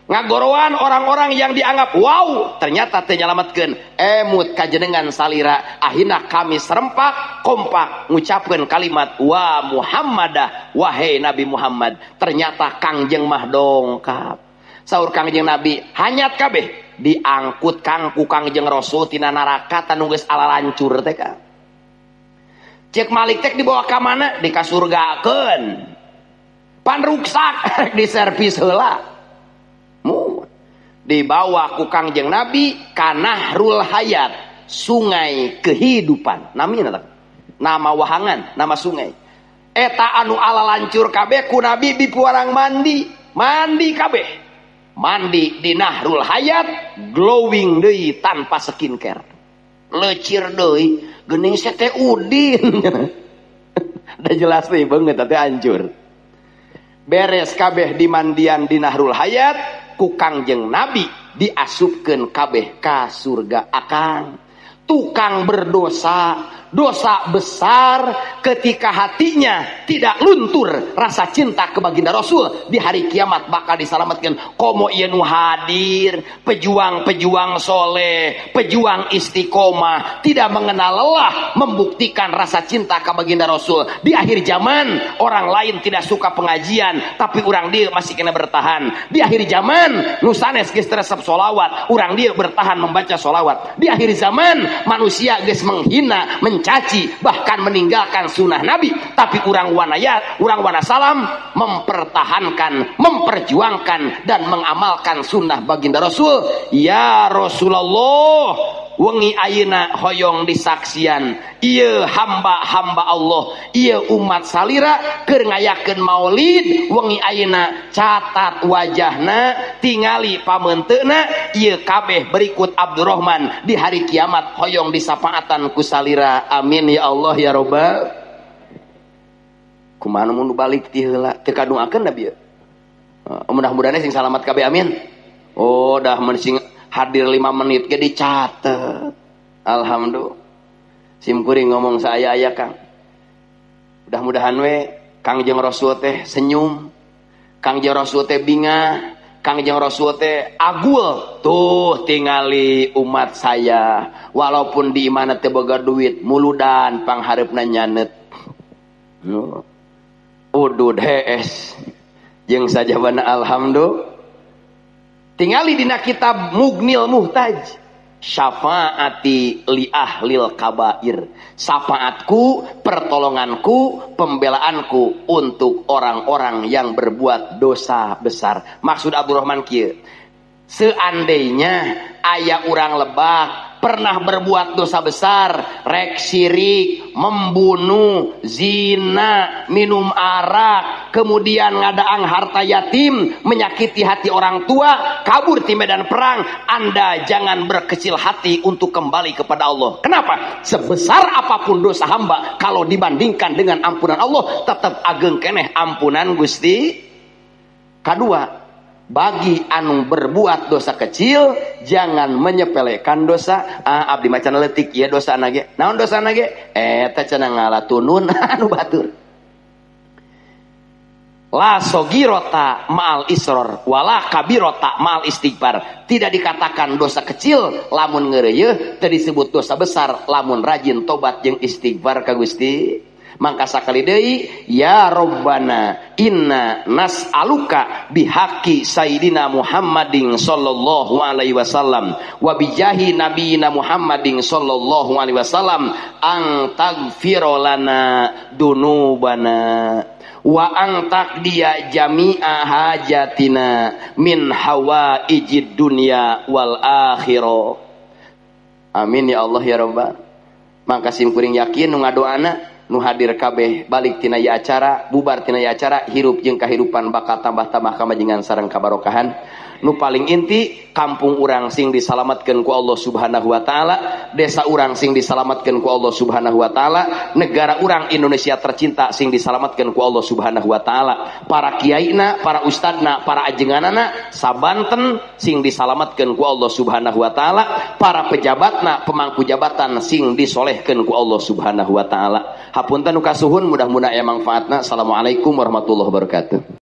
Speaker 2: Ngagorowan orang-orang yang dianggap wow ternyata teu nyalametkeun. Emut kajenengan salira akhirna kami serempak kompak ngucapkeun kalimat wa Muhammadah, wahai Nabi Muhammad. Ternyata Kangjeng mah dongkap. Saur Kangjeng Nabi hanyat kabeh diangkut kang ku Kangjeng Rasul tina neraka tanu geus alalancur teh Kang. Cek Malik teh dibawa ka mana? Di ka surgakeun. Pan ruksak di servis heula. Dibawa ku Kangjeng Nabi ka Nahrul Hayat, sungai kehidupan. Namina nama wahangan, nama sungai. Eta anu alalancur kabeh ku Nabi dipuarang mandi, mandi kabeh. Mandi di Nahrul Hayat glowing deui tanpa skincare. Lecir deui, geuning teh udin. Da jelas deui beungeut teh hancur. Beres kabeh di mandian di Nahrul Hayat ku Kangjeng Nabi diasupkeun kabeh ka surga akang. Tukang berdosa, dosa besar ketika hatinya tidak luntur rasa cinta ke baginda Rasul di hari kiamat bakal diselamatkan. Komo ieu nu hadir pejuang-pejuang soleh, pejuang istiqomah, tidak mengenal lelah membuktikan rasa cinta ke baginda Rasul. Di akhir zaman orang lain tidak suka pengajian tapi orang dia masih kena bertahan. Di akhir zaman nu sanes geus resep sholawat, orang dia bertahan membaca sholawat. Di akhir zaman manusia geus menghina, mencaci, bahkan meninggalkan sunnah Nabi, tapi orang Wanasalam mempertahankan, memperjuangkan dan mengamalkan sunnah baginda Rasul. Ya Rasulullah, wengi ayeuna hoyong disaksian ieu hamba-hamba Allah, ieu umat salira keur ngayakeun maulid. Wengi ayeuna catat wajahna, tingali pamenteuna, ieu kabeh berikut Abdurrahman di hari kiamat hoyong disapaatan ku salira. Amin ya Allah ya Rabbal. Kumaha mun balik ti heula teu kadoakeun da bieu. Mudah-mudahan sing salamat kabeh amin. Oh dah sing hadir 5 menit ge dicatet. Alhamdulillah. Simkuring ngomong saaya-aya Kang. Mudah-mudahan we Kangjeng Rasul teh senyum. Kangjeng Rasul teh bingah. Kangjeng Rasul teh agul. Tuh tingali umat saya walaupun di imana teh boga duit muludan panghareupna nyanet. Udud hees. Jeung sajabana alhamdulillah. Tingali dina kitab Mughnil Muhtaj, syafaati li ahlil kabair. Syafaatku, pertolonganku, pembelaanku untuk orang-orang yang berbuat dosa besar. Maksud Abdurrahman kieu, seandainya aya urang lebak pernah berbuat dosa besar, rek syirik, membunuh, zina, minum arak, kemudian ngadaang harta yatim, menyakiti hati orang tua, kabur di medan perang, Anda jangan berkecil hati untuk kembali kepada Allah. Kenapa? Sebesar apapun dosa hamba, kalau dibandingkan dengan ampunan Allah, tetap ageng keneh ampunan Gusti. Kedua, bagi anu berbuat dosa kecil jangan menyepelekan dosa. Abdi macan leutik ieu dosa nage. Naon dosa nage? Eta cenah ngalatunun anu batur. La sogirota ma'al isror wala kabirota ma'al istighfar. Tidak dikatakan dosa kecil lamun ngeureuyeuh, teu disebut dosa besar lamun rajin tobat jeung istighfar ka Gusti. Mangka sakali deui, ya Rabbana inna nas'aluka bihaqqi sayyidina Muhammadin sallallahu alaihi wasallam wa bijahi nabiyina Muhammadin sallallahu alaihi wasallam ang taghfira lana dunubana wa ang taqdiya jami'a hajatina min hawaijid dunya wal akhirah. Amin ya Allah ya Rabbal. Mangka simkuring yakin nu ngadoana nu hadir kabeh balik tina ieu acara, bubar tina ieu acara, hirup jeung kahirupan bakal tambah-tambah kamajengan sareng kabarokahan. nu paling inti kampung urang sing disalamatkeun ku Allah Subhanahu wa taala, desa urang sing disalamatkeun ku Allah Subhanahu wa taala, negara urang Indonesia tercinta sing disalamatkeun ku Allah Subhanahu wa taala, para kiaina, para ustadna, para ajenganana sabanten sing disalamatkeun ku Allah Subhanahu wa taala, para pejabatna, pemangku jabatan sing disolehkeun ku Allah Subhanahu wa taala. Hapunten nu kasuhun, mudah-mudahan aya manfaatna. Assalamualaikum warahmatullahi wabarakatuh.